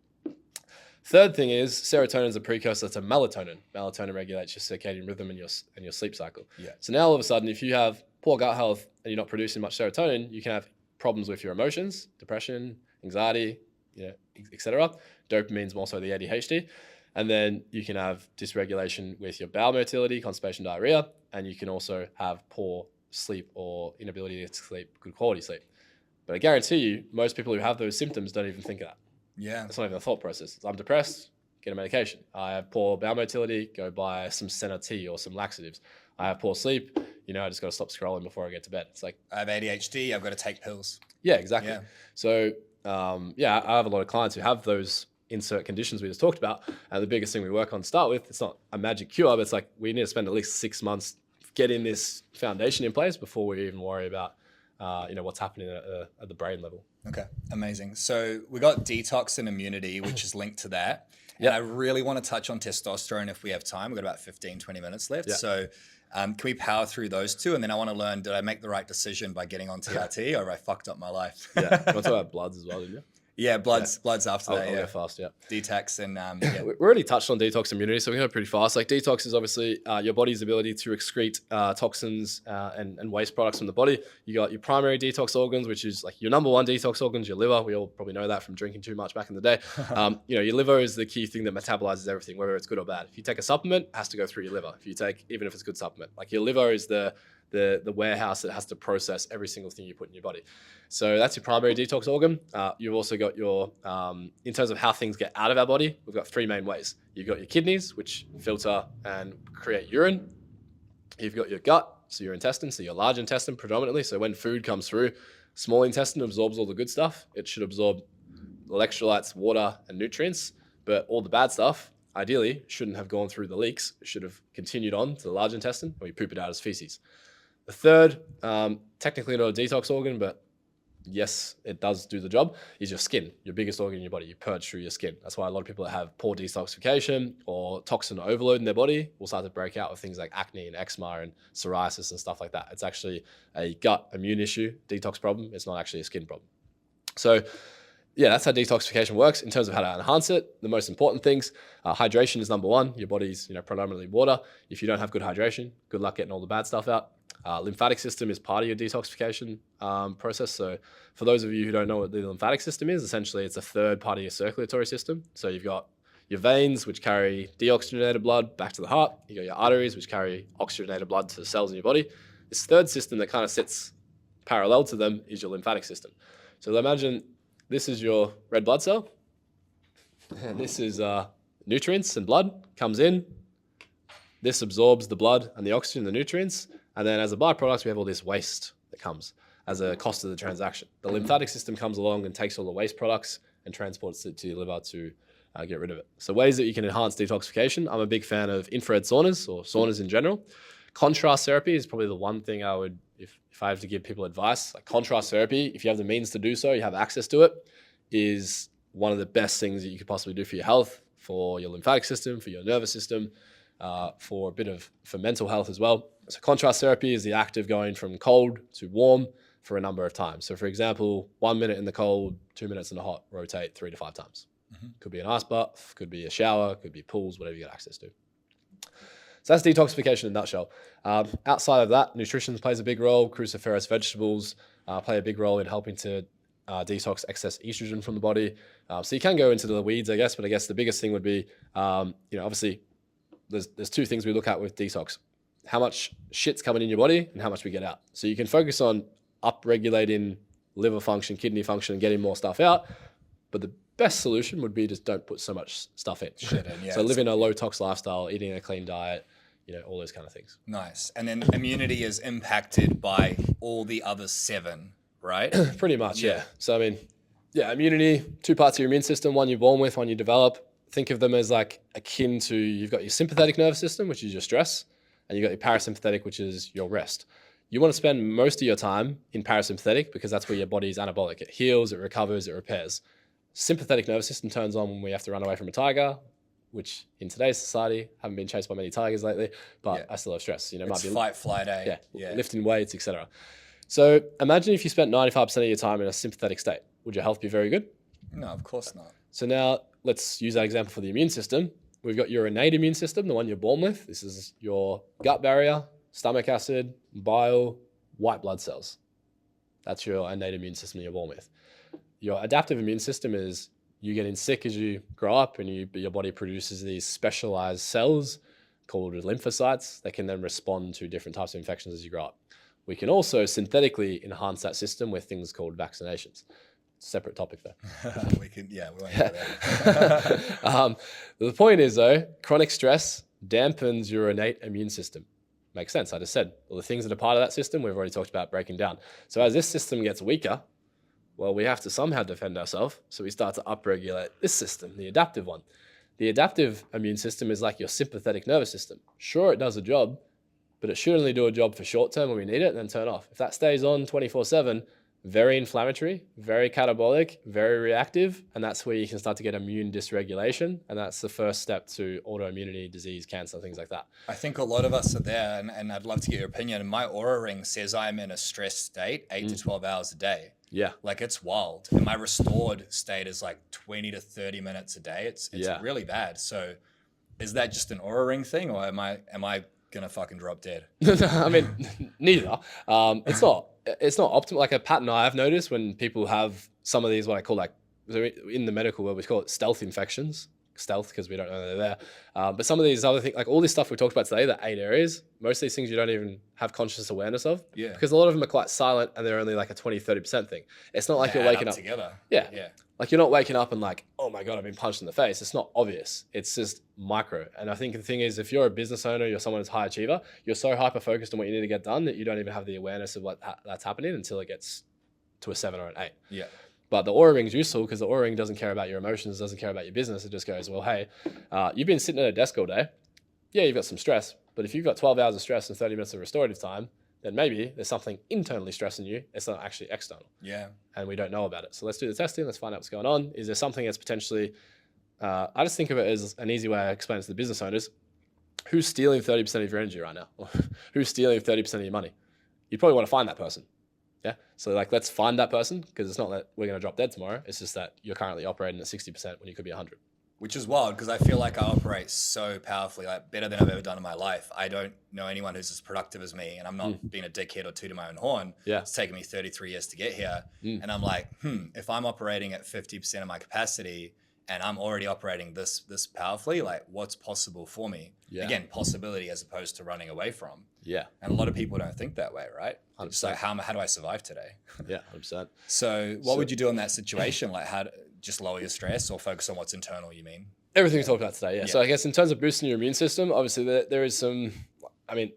Third thing is serotonin is a precursor to melatonin. Melatonin regulates your circadian rhythm and your sleep cycle. Yeah. So now all of a sudden, if you have poor gut health and you're not producing much serotonin, you can have problems with your emotions, depression, anxiety, etc. Dopamine's more so the ADHD. And then you can have dysregulation with your bowel motility, constipation, diarrhea, and you can also have poor sleep or inability to sleep, good quality sleep. But I guarantee you, most people who have those symptoms don't even think of that. Yeah. It's not even a thought process. I'm depressed, get a medication. I have poor bowel motility, go buy some Senna tea or some laxatives. I have poor sleep, I just got to stop scrolling before I get to bed. It's like, I have ADHD, I've got to take pills. Yeah, exactly. Yeah. So, I have a lot of clients who have those insert conditions we just talked about. And the biggest thing we work on to start with, it's not a magic cure, but it's like we need to spend at least 6 months getting this foundation in place before we even worry about, what's happening at the brain level. Okay, amazing. So we got detox and immunity, which is linked to that. Yeah. And I really want to touch on testosterone if we have time. We've got about 15, 20 minutes left. Yeah. So can we power through those two? And then I want to learn, did I make the right decision by getting on TRT or have I fucked up my life? Yeah. You want to talk about bloods as well, didn't you? Yeah, bloods after that. I'll go fast, yeah. Detox and we already touched on detox immunity, so we go pretty fast. Like detox is obviously your body's ability to excrete toxins and waste products from the body. You got your primary detox organs, which is like your number one detox organs, your liver. We all probably know that from drinking too much back in the day. Your liver is the key thing that metabolizes everything, whether it's good or bad. If you take a supplement, it has to go through your liver. Even if it's a good supplement, like your liver is the warehouse that has to process every single thing you put in your body. So that's your primary detox organ. You've also got your, in terms of how things get out of our body, we've got 3 main ways. You've got your kidneys, which filter and create urine. You've got your gut, so your intestine, so your large intestine predominantly. So when food comes through, small intestine absorbs all the good stuff. It should absorb electrolytes, water, and nutrients. But all the bad stuff, ideally, shouldn't have gone through the leaks. It should have continued on to the large intestine, or you poop it out as feces. The third, technically not a detox organ, but yes, it does do the job, is your skin, your biggest organ in your body. You purge through your skin. That's why a lot of people that have poor detoxification or toxin overload in their body will start to break out with things like acne and eczema and psoriasis and stuff like that. It's actually a gut immune issue, detox problem. It's not actually a skin problem. So yeah, that's how detoxification works. In terms of how to enhance it, the most important things, hydration is number one. Your body's predominantly water. If you don't have good hydration, good luck getting all the bad stuff out. Lymphatic system is part of your detoxification process. So for those of you who don't know what the lymphatic system is, essentially it's a third part of your circulatory system. So you've got your veins, which carry deoxygenated blood back to the heart. You got your arteries, which carry oxygenated blood to the cells in your body. This third system that kind of sits parallel to them is your lymphatic system. So imagine this is your red blood cell. And this is nutrients and blood comes in. This absorbs the blood and the oxygen, the nutrients. And then as a byproduct, we have all this waste that comes as a cost of the transaction. The lymphatic system comes along and takes all the waste products and transports it to your liver to get rid of it. So ways that you can enhance detoxification. I'm a big fan of infrared saunas or saunas in general. Contrast therapy is probably the one thing I would, if I have to give people advice, like contrast therapy, if you have the means to do so, you have access to it, is one of the best things that you could possibly do for your health, for your lymphatic system, for your nervous system, for mental health as well. So contrast therapy is the act of going from cold to warm for a number of times. So for example, 1 minute in the cold, 2 minutes in the hot, rotate 3 to 5 times. Mm-hmm. Could be an ice bath, could be a shower, could be pools, whatever you get access to. So that's detoxification in a nutshell. Outside of that, nutrition plays a big role. Cruciferous vegetables play a big role in helping to detox excess estrogen from the body. So you can go into the weeds, I guess, but I guess the biggest thing would be, obviously there's 2 things we look at with detox. How much shit's coming in your body and how much we get out. So you can focus on up-regulating liver function, kidney function, and getting more stuff out. But the best solution would be just don't put so much stuff in. So living a low-tox lifestyle, eating a clean diet, all those kind of things. Nice. And then immunity is impacted by all the other 7, right? Pretty much, yeah. So immunity, 2 parts of your immune system, one you're born with, one you develop. Think of them as like akin to, you've got your sympathetic nervous system, which is your stress, and you've got your parasympathetic, which is your rest. You want to spend most of your time in parasympathetic because that's where your body is anabolic. It heals, it recovers, it repairs. Sympathetic nervous system turns on when we have to run away from a tiger, which in today's society, haven't been chased by many tigers lately, but I still have stress. You know, it's fight, flight, lifting weights, etc. So imagine if you spent 95% of your time in a sympathetic state. Would your health be very good? No, of course not. So now let's use that example for the immune system. We've got your innate immune system, the one you're born with. This is your gut barrier, stomach acid, bile, white blood cells. That's your innate immune system you're born with. Your adaptive immune system is you getting sick as you grow up, and your body produces these specialized cells called lymphocytes that can then respond to different types of infections as you grow up. We can also synthetically enhance that system with things called vaccinations. Separate topic though. we won't go there. The point is though, chronic stress dampens your innate immune system. Makes sense. I just said all the things that are part of that system, we've already talked about breaking down. So as this system gets weaker, well, we have to somehow defend ourselves. So we start to upregulate this system, the adaptive one. The adaptive immune system is like your sympathetic nervous system. Sure, it does a job, but it should only do a job for short term when we need it and then turn off. If that stays on 24/7, very inflammatory, very catabolic, very reactive, and that's where you can start to get immune dysregulation, and that's the first step to autoimmunity, disease, cancer, things like that. I think a lot of us are there, and I'd love to get your opinion. My Aura Ring says I'm in a stressed state 8 to 12 hours a day. Yeah. Like it's wild. And my restored state is like 20 to 30 minutes a day. It's really bad. So is that just an Aura Ring thing, or am I gonna fucking drop dead? I mean, neither. It's not optimal. Like a pattern I've noticed when people have some of these, what I call like, in the medical world, we call it stealth infections. Stealth because we don't know they're there. But some of these other things, like all this stuff we talked about today, the 8 areas, most of these things you don't even have conscious awareness of. Yeah. Because a lot of them are quite silent and they're only like a 20-30% thing. It's not like you're waking up together. Yeah. Yeah. Like you're not waking up and like, oh my God, I've been punched in the face. It's not obvious. It's just micro. And I think the thing is, if you're a business owner, you're someone who's high achiever, you're so hyper focused on what you need to get done that you don't even have the awareness of what that's happening until it gets to a 7 or an 8. Yeah. But the Aura Ring's useful because the Aura Ring doesn't care about your emotions, doesn't care about your business. It just goes, well, hey, you've been sitting at a desk all day. Yeah, you've got some stress, but if you've got 12 hours of stress and 30 minutes of restorative time, then maybe there's something internally stressing you. It's not actually external. Yeah. And we don't know about it. So let's do the testing. Let's find out what's going on. Is there something that's potentially, I just think of it as an easy way I explain it to the business owners. Who's stealing 30% of your energy right now? Who's stealing 30% of your money? You probably want to find that person. Yeah. So like, let's find that person, because it's not that we're going to drop dead tomorrow. It's just that you're currently operating at 60% when you could be 100. Which is wild, because I feel like I operate so powerfully, like better than I've ever done in my life. I don't know anyone who's as productive as me, and I'm not being a dickhead or tooting my own horn. Yeah. It's taken me 33 years to get here. And I'm like, if I'm operating at 50% of my capacity and I'm already operating this powerfully, like what's possible for me? Yeah. Again, possibility as opposed to running away from. Yeah. And a lot of people don't think that way, right? 100%. It's like, how do I survive today? Yeah, 100%. So what would you do in that situation? Like just lower your stress or focus on what's internal, you mean? Everything we talked about today, yeah. So I guess in terms of boosting your immune system, obviously there is some,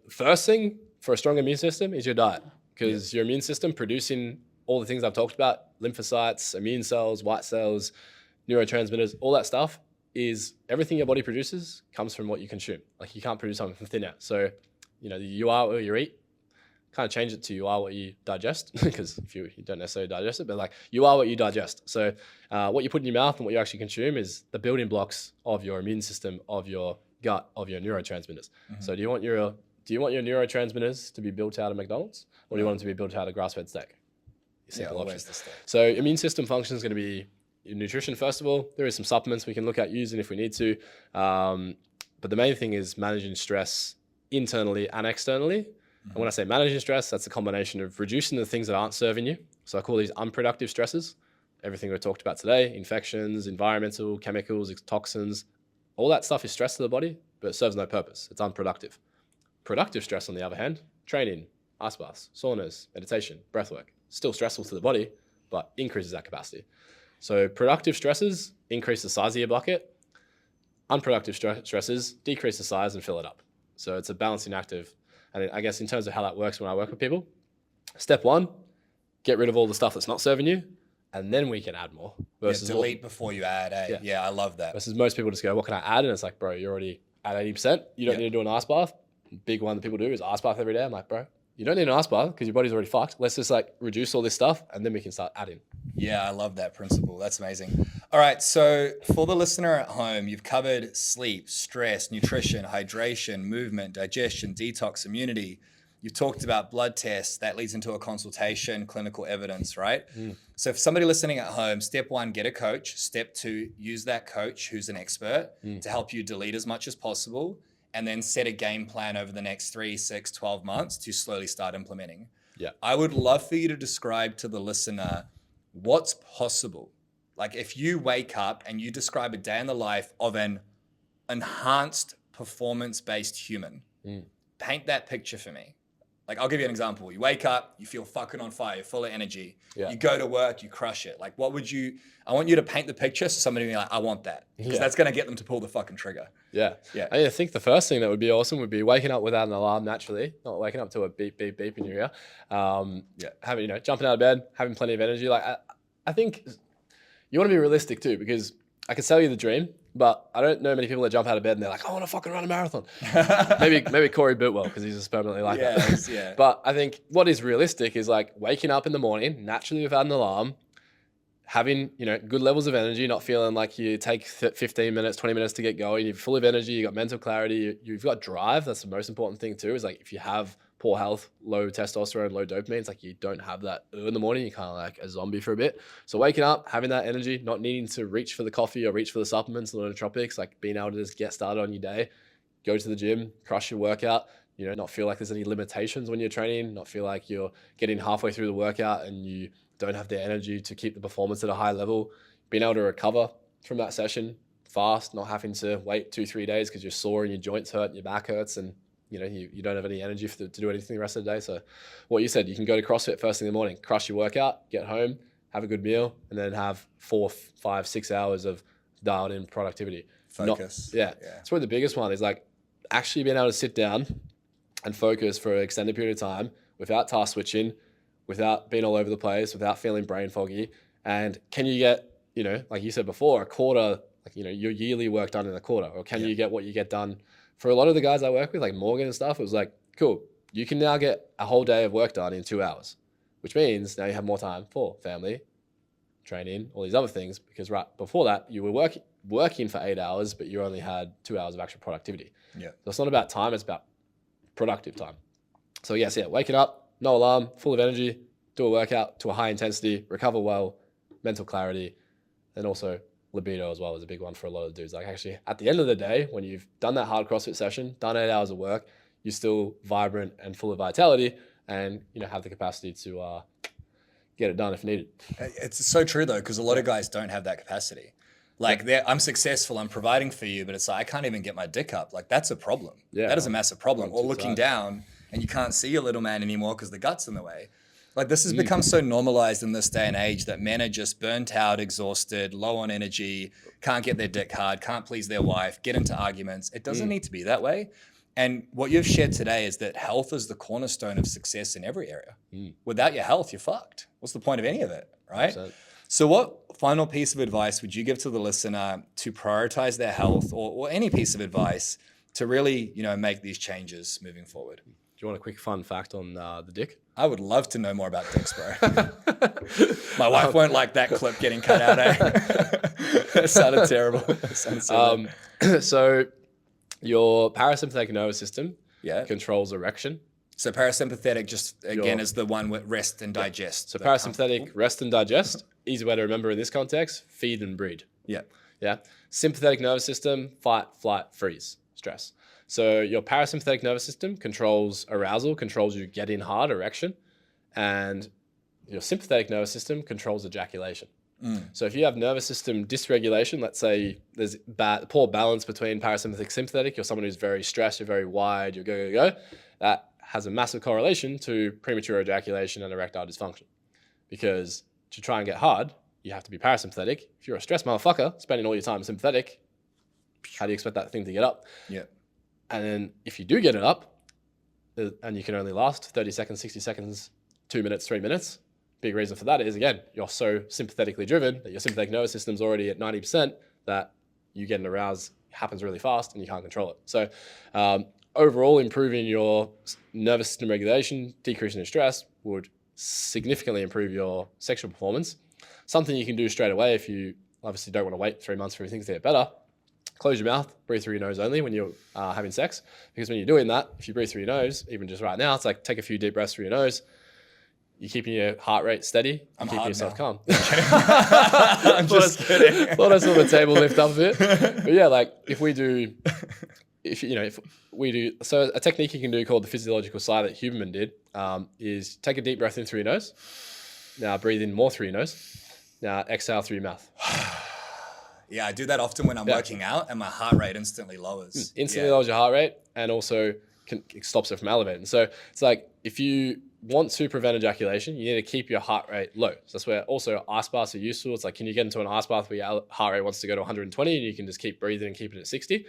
first thing for a strong immune system is your diet, because your immune system producing all the things I've talked about, lymphocytes, immune cells, white cells, neurotransmitters, all that stuff is everything your body produces comes from what you consume. Like you can't produce something from thin air. So, you are what you eat. Kind of change it to you are what you digest, because if you don't necessarily digest it, but like you are what you digest. So what you put in your mouth and what you actually consume is the building blocks of your immune system, of your gut, of your neurotransmitters. So do you want your neurotransmitters to be built out of McDonald's, or do you want them to be built out of grass-fed steak? Simple option. So immune system function is going to be your nutrition first of all. There is some supplements we can look at using if we need to, but the main thing is managing stress internally and externally. And when I say managing stress, that's a combination of reducing the things that aren't serving you. So I call these unproductive stresses. Everything we talked about today, infections, environmental, chemicals, toxins, all that stuff is stress to the body, but it serves no purpose. It's unproductive. Productive stress, on the other hand, training, ice baths, saunas, meditation, breath work, still stressful to the body, but increases that capacity. So productive stresses increase the size of your bucket. Unproductive stresses decrease the size and fill it up. So it's a balancing act of, and I guess in terms of how that works when I work with people, step 1, get rid of all the stuff that's not serving you, and then we can add more. Versus delete before you add, eh? Yeah, I love that. Versus most people just go, what can I add? And it's like, bro, you're already at 80%. You don't need to do an ice bath. Big one that people do is ice bath every day. I'm like, bro, you don't need an ice bath because your body's already fucked. Let's just like reduce all this stuff and then we can start adding. Yeah, I love that principle. That's amazing. All right, so for the listener at home, you've covered sleep, stress, nutrition, hydration, movement, digestion, detox, immunity. You've talked about blood tests. That leads into a consultation, clinical evidence, right? So for somebody listening at home, step one, get a coach. Step two, use that coach who's an expert to help you delete as much as possible, and then set a game plan over the next 3, 6, 12 months to slowly start implementing. Yeah. I would love for you to describe to the listener what's possible. Like if you wake up and you describe a day in the life of an enhanced performance-based human, paint that picture for me. Like I'll give you an example. You wake up, you feel fucking on fire, you're full of energy. Yeah. You go to work, you crush it. Like I want you to paint the picture so somebody will be like, I want that. Because that's going to get them to pull the fucking trigger. Yeah. I think the first thing that would be awesome would be waking up without an alarm naturally, not waking up to a beep, beep, beep in your ear. Having, jumping out of bed, having plenty of energy. Like I think you want to be realistic too, because I can sell you the dream, but I don't know many people that jump out of bed and they're like, I want to fucking run a marathon. maybe Corey Bootwell, because he's just permanently like that. Yeah. But I think what is realistic is like waking up in the morning naturally without an alarm, having good levels of energy, not feeling like you take 15 minutes, 20 minutes to get going. You're full of energy, you got mental clarity, you've got drive. That's the most important thing too, is like if you have poor health, low testosterone, low dopamine, it's like you don't have that in the morning. You're kind of like a zombie for a bit. So waking up, having that energy, not needing to reach for the coffee or reach for the supplements, the nootropics, like being able to just get started on your day, go to the gym, crush your workout, not feel like there's any limitations when you're training, not feel like you're getting halfway through the workout and you don't have the energy to keep the performance at a high level, being able to recover from that session fast, not having to wait 2-3 days because you're sore and your joints hurt and your back hurts and you don't have any energy to do anything the rest of the day. So what you said, you can go to CrossFit first thing in the morning, crush your workout, get home, have a good meal, and then have 4, 5, 6 hours of dialed in productivity. Focus. It's probably the biggest one is like actually being able to sit down and focus for an extended period of time without task switching, without being all over the place, without feeling brain foggy. And can you get, like you said before, a quarter, like, your yearly work done in a quarter? Or can you get what you get done? For a lot of the guys I work with, like Morgan and stuff, it was like, cool, you can now get a whole day of work done in 2 hours, which means now you have more time for family, training, all these other things, because right before that, you were working for 8 hours, but you only had 2 hours of actual productivity. Yeah. So it's not about time, it's about productive time. So yes, waking up, no alarm, full of energy, do a workout to a high intensity, recover well, mental clarity, and also libido as well is a big one for a lot of dudes. Like actually at the end of the day, when you've done that hard CrossFit session, done 8 hours of work, you're still vibrant and full of vitality and, have the capacity to get it done if needed. It's so true though, because a lot of guys don't have that capacity. Like I'm successful, I'm providing for you, but it's like, I can't even get my dick up. Like that's a problem. Yeah. That is a massive problem. Or looking down and you can't see your little man anymore because the gut's in the way. Like this has become so normalized in this day and age that men are just burnt out, exhausted, low on energy, can't get their dick hard, can't please their wife, get into arguments. It doesn't need to be that way. And what you've shared today is that health is the cornerstone of success in every area. Without your health, you're fucked. What's the point of any of it, right? 100%. So what final piece of advice would you give to the listener to prioritize their health or any piece of advice to really, make these changes moving forward? Do you want a quick fun fact on the dick? I would love to know more about dicks, bro. My wife won't like that clip getting cut out, It sounded terrible. So your parasympathetic nervous system controls erection. So parasympathetic just, again, is the one with rest and digest. So parasympathetic, rest and digest. Easy way to remember in this context, feed and breed. Yeah. Sympathetic nervous system, fight, flight, freeze, stress. So your parasympathetic nervous system controls arousal, controls you getting hard, erection, and your sympathetic nervous system controls ejaculation. So if you have nervous system dysregulation, let's say there's poor balance between parasympathetic, sympathetic, you're someone who's very stressed, you're very wide, you're go, that has a massive correlation to premature ejaculation and erectile dysfunction. Because to try and get hard, you have to be parasympathetic. If you're a stressed motherfucker, spending all your time sympathetic, how do you expect that thing to get up? Yeah. And then if you do get it up, and you can only last 30 seconds, 60 seconds, 2 minutes, 3 minutes, big reason for that is, again, you're so sympathetically driven that your sympathetic nervous system's already at 90% that you get an arouse happens really fast and you can't control it. So overall, improving your nervous system regulation, decreasing your stress would significantly improve your sexual performance. Something you can do straight away if you obviously don't want to wait 3 months for things to get better. Close your mouth, breathe through your nose only when you're having sex. Because when you're doing that, if you breathe through your nose, even just right now, it's like take a few deep breaths through your nose. You're keeping your heart rate steady. You're keeping yourself calm. I'm just kidding. Thought I saw the table lift up a bit. But yeah, like if we do, so a technique you can do called the physiological sigh that Huberman did is take a deep breath in through your nose. Now breathe in more through your nose. Now exhale through your mouth. Yeah, I do that often when I'm working out and my heart rate instantly lowers. Instantly lowers your heart rate and also it stops it from elevating. So it's like if you want to prevent ejaculation, you need to keep your heart rate low. So that's where also ice baths are useful. It's like, can you get into an ice bath where your heart rate wants to go to 120 and you can just keep breathing and keep it at 60?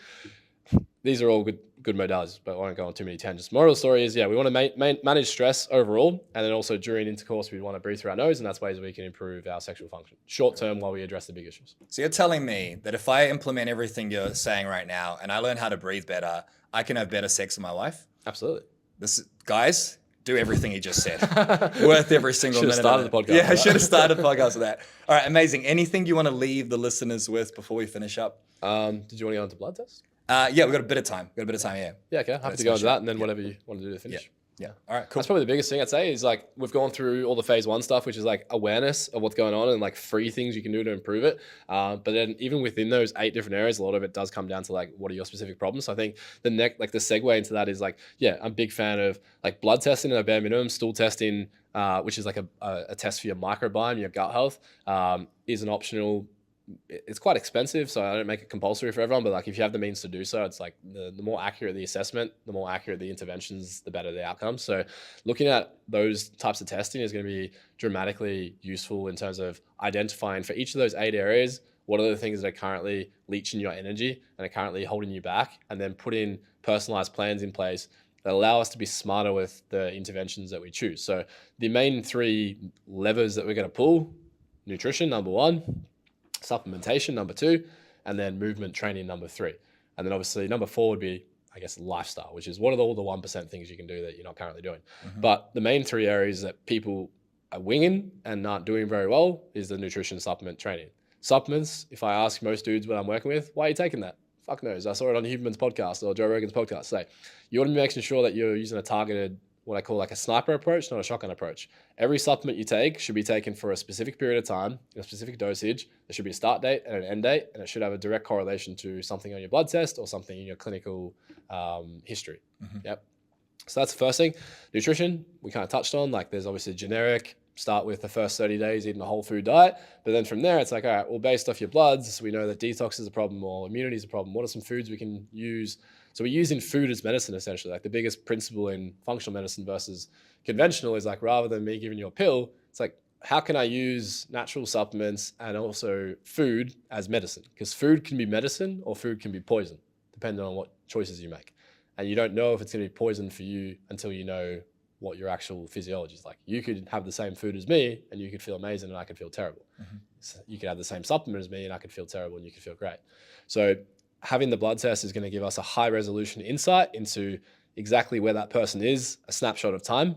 These are all good modalities, but I won't go on too many tangents. Moral of the story is, we want to manage stress overall. And then also during intercourse, we want to breathe through our nose, and that's ways we can improve our sexual function short term while we address the big issues. So you're telling me that if I implement everything you're saying right now and I learn how to breathe better, I can have better sex with my wife? Absolutely. Guys, do everything he just said. Worth every single minute. Should have started the podcast. Yeah, I should have started the podcast with that. All right, amazing. Anything you want to leave the listeners with before we finish up? Did you want to go into blood test? Yeah, we've got a bit of time. Yeah. Yeah, okay. Happy to go into that and then whatever you want to do to finish. Yeah. All right, cool. That's probably the biggest thing I'd say is like we've gone through all the phase 1 stuff, which is like awareness of what's going on and like 3 things you can do to improve it. But then even within those 8 different areas, a lot of it does come down to like what are your specific problems. So I think the segue into that is like, I'm a big fan of like blood testing at a bare minimum, stool testing, which is like a test for your microbiome, your gut health, is an optional. It's quite expensive, so I don't make it compulsory for everyone, but like if you have the means to do so, it's like the more accurate the assessment, the more accurate the interventions, the better the outcomes. So looking at those types of testing is going to be dramatically useful in terms of identifying for each of those 8 areas, what are the things that are currently leaching your energy and are currently holding you back, and then putting personalized plans in place that allow us to be smarter with the interventions that we choose. So the main 3 levers that we're going to pull: nutrition, number 1, supplementation, number 2, and then movement training, number 3. And then obviously number 4 would be, I guess, lifestyle, which is what are all the 1% things you can do that you're not currently doing. Mm-hmm. But the main 3 areas that people are winging and not doing very well is the nutrition, supplement, training. Supplements, if I ask most dudes what I'm working with, why are you taking that? Fuck knows. I saw it on Huberman's podcast or Joe Rogan's podcast. So you want to be making sure that you're using a targeted, what I call like a sniper approach, not a shotgun approach. Every supplement you take should be taken for a specific period of time, in a specific dosage. There should be a start date and an end date, and it should have a direct correlation to something on your blood test or something in your clinical history. Mm-hmm. Yep. So that's the first thing. Nutrition, we kind of touched on. Like there's obviously generic, start with the first 30 days eating a whole food diet. But then from there, it's like, all right, well, based off your bloods, we know that detox is a problem or immunity is a problem. What are some foods we can use? So we're using food as medicine, essentially. Like the biggest principle in functional medicine versus conventional is like, rather than me giving you a pill, it's like, how can I use natural supplements and also food as medicine? Because food can be medicine or food can be poison, depending on what choices you make. And you don't know if it's going to be poison for you until you know what your actual physiology is like. You could have the same food as me and you could feel amazing and I could feel terrible. Mm-hmm. So you could have the same supplement as me and I could feel terrible and you could feel great. So having the blood test is going to give us a high resolution insight into exactly where that person is, a snapshot of time,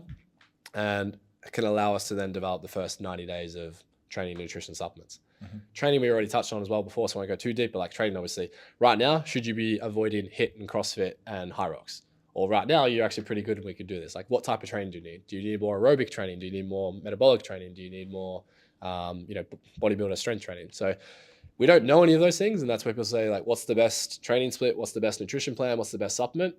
and can allow us to then develop the first 90 days of training, nutrition, supplements. Mm-hmm. Training we already touched on as well before, so I won't go too deep, but like training, obviously, right now, should you be avoiding HIIT and CrossFit and high rocks? Or right now, you're actually pretty good and we could do this. Like what type of training do you need? Do you need more aerobic training? Do you need more metabolic training? Do you need more, bodybuilder strength training? So we don't know any of those things. And that's where people say like, what's the best training split? What's the best nutrition plan? What's the best supplement?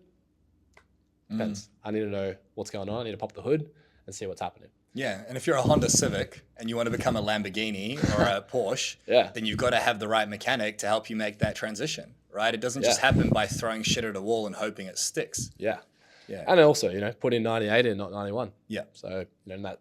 Depends. I need to know what's going on. I need to pop the hood and see what's happening. Yeah, and if you're a Honda Civic and you want to become a Lamborghini or a Porsche, then you've got to have the right mechanic to help you make that transition, right? It doesn't just happen by throwing shit at a wall and hoping it sticks. Yeah. And also, put in 98 in, not 91. Yeah. So,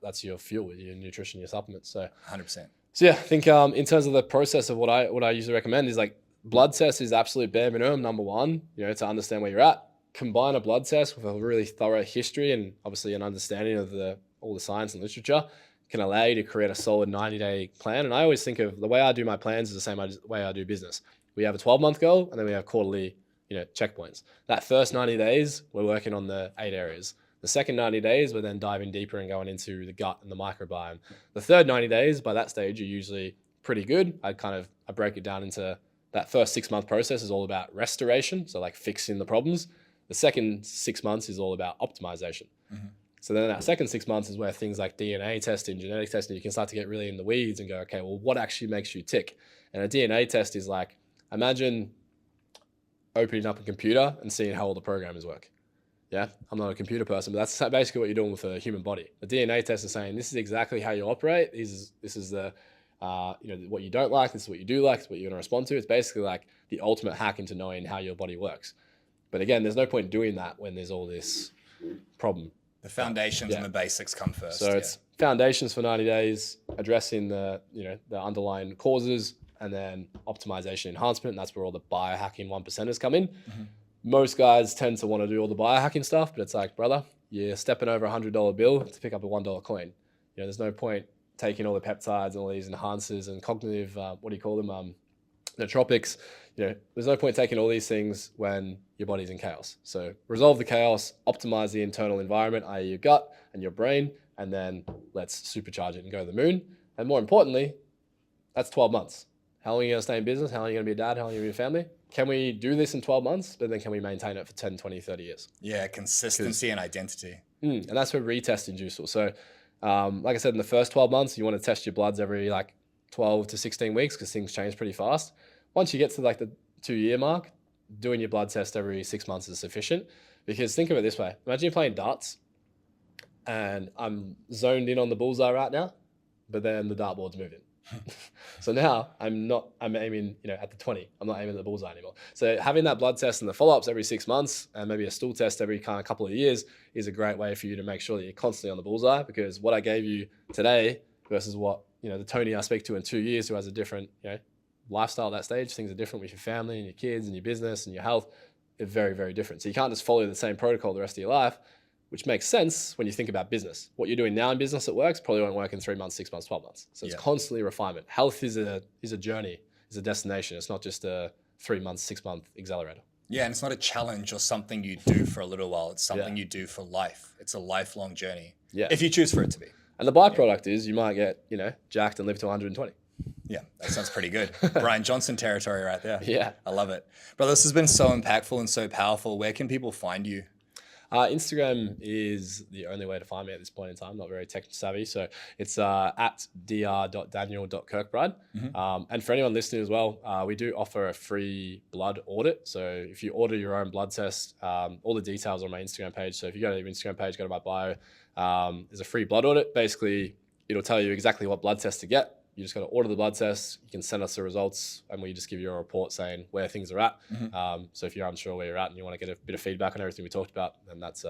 that's your fuel, your nutrition, your supplements. So 100%. So I think in terms of the process of what I usually recommend is like blood test is absolute bare minimum, number 1, to understand where you're at. Combine a blood test with a really thorough history and obviously an understanding of all the science and literature can allow you to create a solid 90-day plan. And I always think of the way I do my plans is the same way I do business. We have a 12-month goal and then we have quarterly, checkpoints. That first 90 days, we're working on the 8 areas. The second 90 days, we're then diving deeper and going into the gut and the microbiome. The third 90 days, by that stage, you're usually pretty good. I break it down into that first 6 month process is all about restoration. So like fixing the problems. The second 6 months is all about optimization. So then that second 6 months is where things like DNA testing, genetic testing, you can start to get really in the weeds and go, okay, well, what actually makes you tick? And a DNA test is like, imagine opening up a computer and seeing how all the programs work. Yeah, I'm not a computer person, but that's basically what you're doing with a human body. The DNA test is saying, this is exactly how you operate. This is the, what you don't like, this is what you do like, this is what you're gonna respond to. It's basically like the ultimate hack into knowing how your body works. But again, there's no point doing that when there's all this problem. The foundations and the basics come first. So it's foundations for 90 days, addressing the underlying causes, and then optimization enhancement. And that's where all the biohacking 1%ers come in. Most guys tend to want to do all the biohacking stuff, but it's like, brother, you're stepping over $100 bill to pick up a $1 coin. There's no point taking all the peptides and all these enhancers and cognitive, nootropics. There's no point taking all these things when your body's in chaos. So resolve the chaos, optimize the internal environment, i.e. your gut and your brain, and then let's supercharge it and go to the moon. And more importantly, that's 12 months. How long are you going to stay in business? How long are you going to be a dad? How long are you going to be a family? Can we do this in 12 months? But then can we maintain it for 10, 20, 30 years? Yeah, consistency and identity. And that's where retesting useful. So like I said, in the first 12 months, you want to test your bloods every 12 to 16 weeks because things change pretty fast. Once you get to the 2-year mark, doing your blood test every 6 months is sufficient. Because think of it this way. Imagine you're playing darts and I'm zoned in on the bullseye right now, but then the dartboard's moving. So now I'm aiming, at the 20. I'm not aiming at the bullseye anymore. So having that blood test and the follow-ups every 6 months and maybe a stool test every couple of years is a great way for you to make sure that you're constantly on the bullseye, because what I gave you today versus what, the Tony I speak to in 2 years who has a different, lifestyle at that stage, things are different with your family and your kids and your business and your health. They're very, very different. So you can't just follow the same protocol the rest of your life, which makes sense when you think about business. What you're doing now in business that works probably won't work in 3 months, 6 months, 12 months. So it's constantly refinement. Health is a journey, is a destination. It's not just a 3 month, 6 month accelerator. Yeah, and it's not a challenge or something you do for a little while. It's something you do for life. It's a lifelong journey. Yeah. If you choose for it to be. And the byproduct is you might get, jacked and live to 120. Yeah, that sounds pretty good. Brian Johnson territory right there. Yeah. I love it. Brother, this has been so impactful and so powerful. Where can people find you? Instagram is the only way to find me at this point in time. I'm not very tech savvy. So it's at dr.daniel.kirkbride. And for anyone listening as well, we do offer a free blood audit. So if you order your own blood test, all the details are on my Instagram page. So if you go to the Instagram page, go to my bio, there's a free blood audit. Basically, it'll tell you exactly what blood test to get. You just got to order the blood test. You can send us the results and we just give you a report saying where things are at. So if you're unsure where you're at and you want to get a bit of feedback on everything we talked about, then that's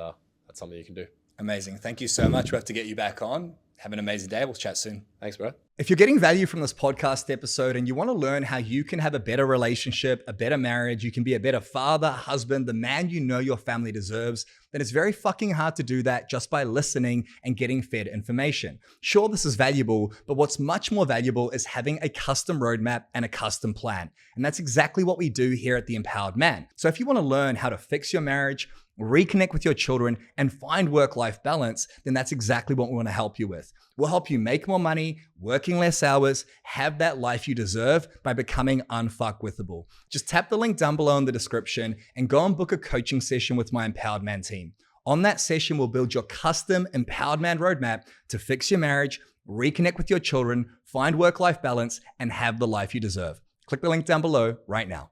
something you can do. Amazing. Thank you so much. We have to get you back on. Have an amazing day. We'll chat soon. Thanks, bro. If you're getting value from this podcast episode and you want to learn how you can have a better relationship, a better marriage, you can be a better father, husband, the man you know your family deserves, then it's very fucking hard to do that just by listening and getting fed information. Sure, this is valuable, but what's much more valuable is having a custom roadmap and a custom plan. And that's exactly what we do here at The Empowered Man. So if you want to learn how to fix your marriage, reconnect with your children, and find work-life balance, then that's exactly what we want to help you with. We'll help you make more money, working less hours, have that life you deserve by becoming unfuckwithable. Just tap the link down below in the description and go and book a coaching session with my Empowered Man team. On that session, we'll build your custom Empowered Man roadmap to fix your marriage, reconnect with your children, find work-life balance, and have the life you deserve. Click the link down below right now.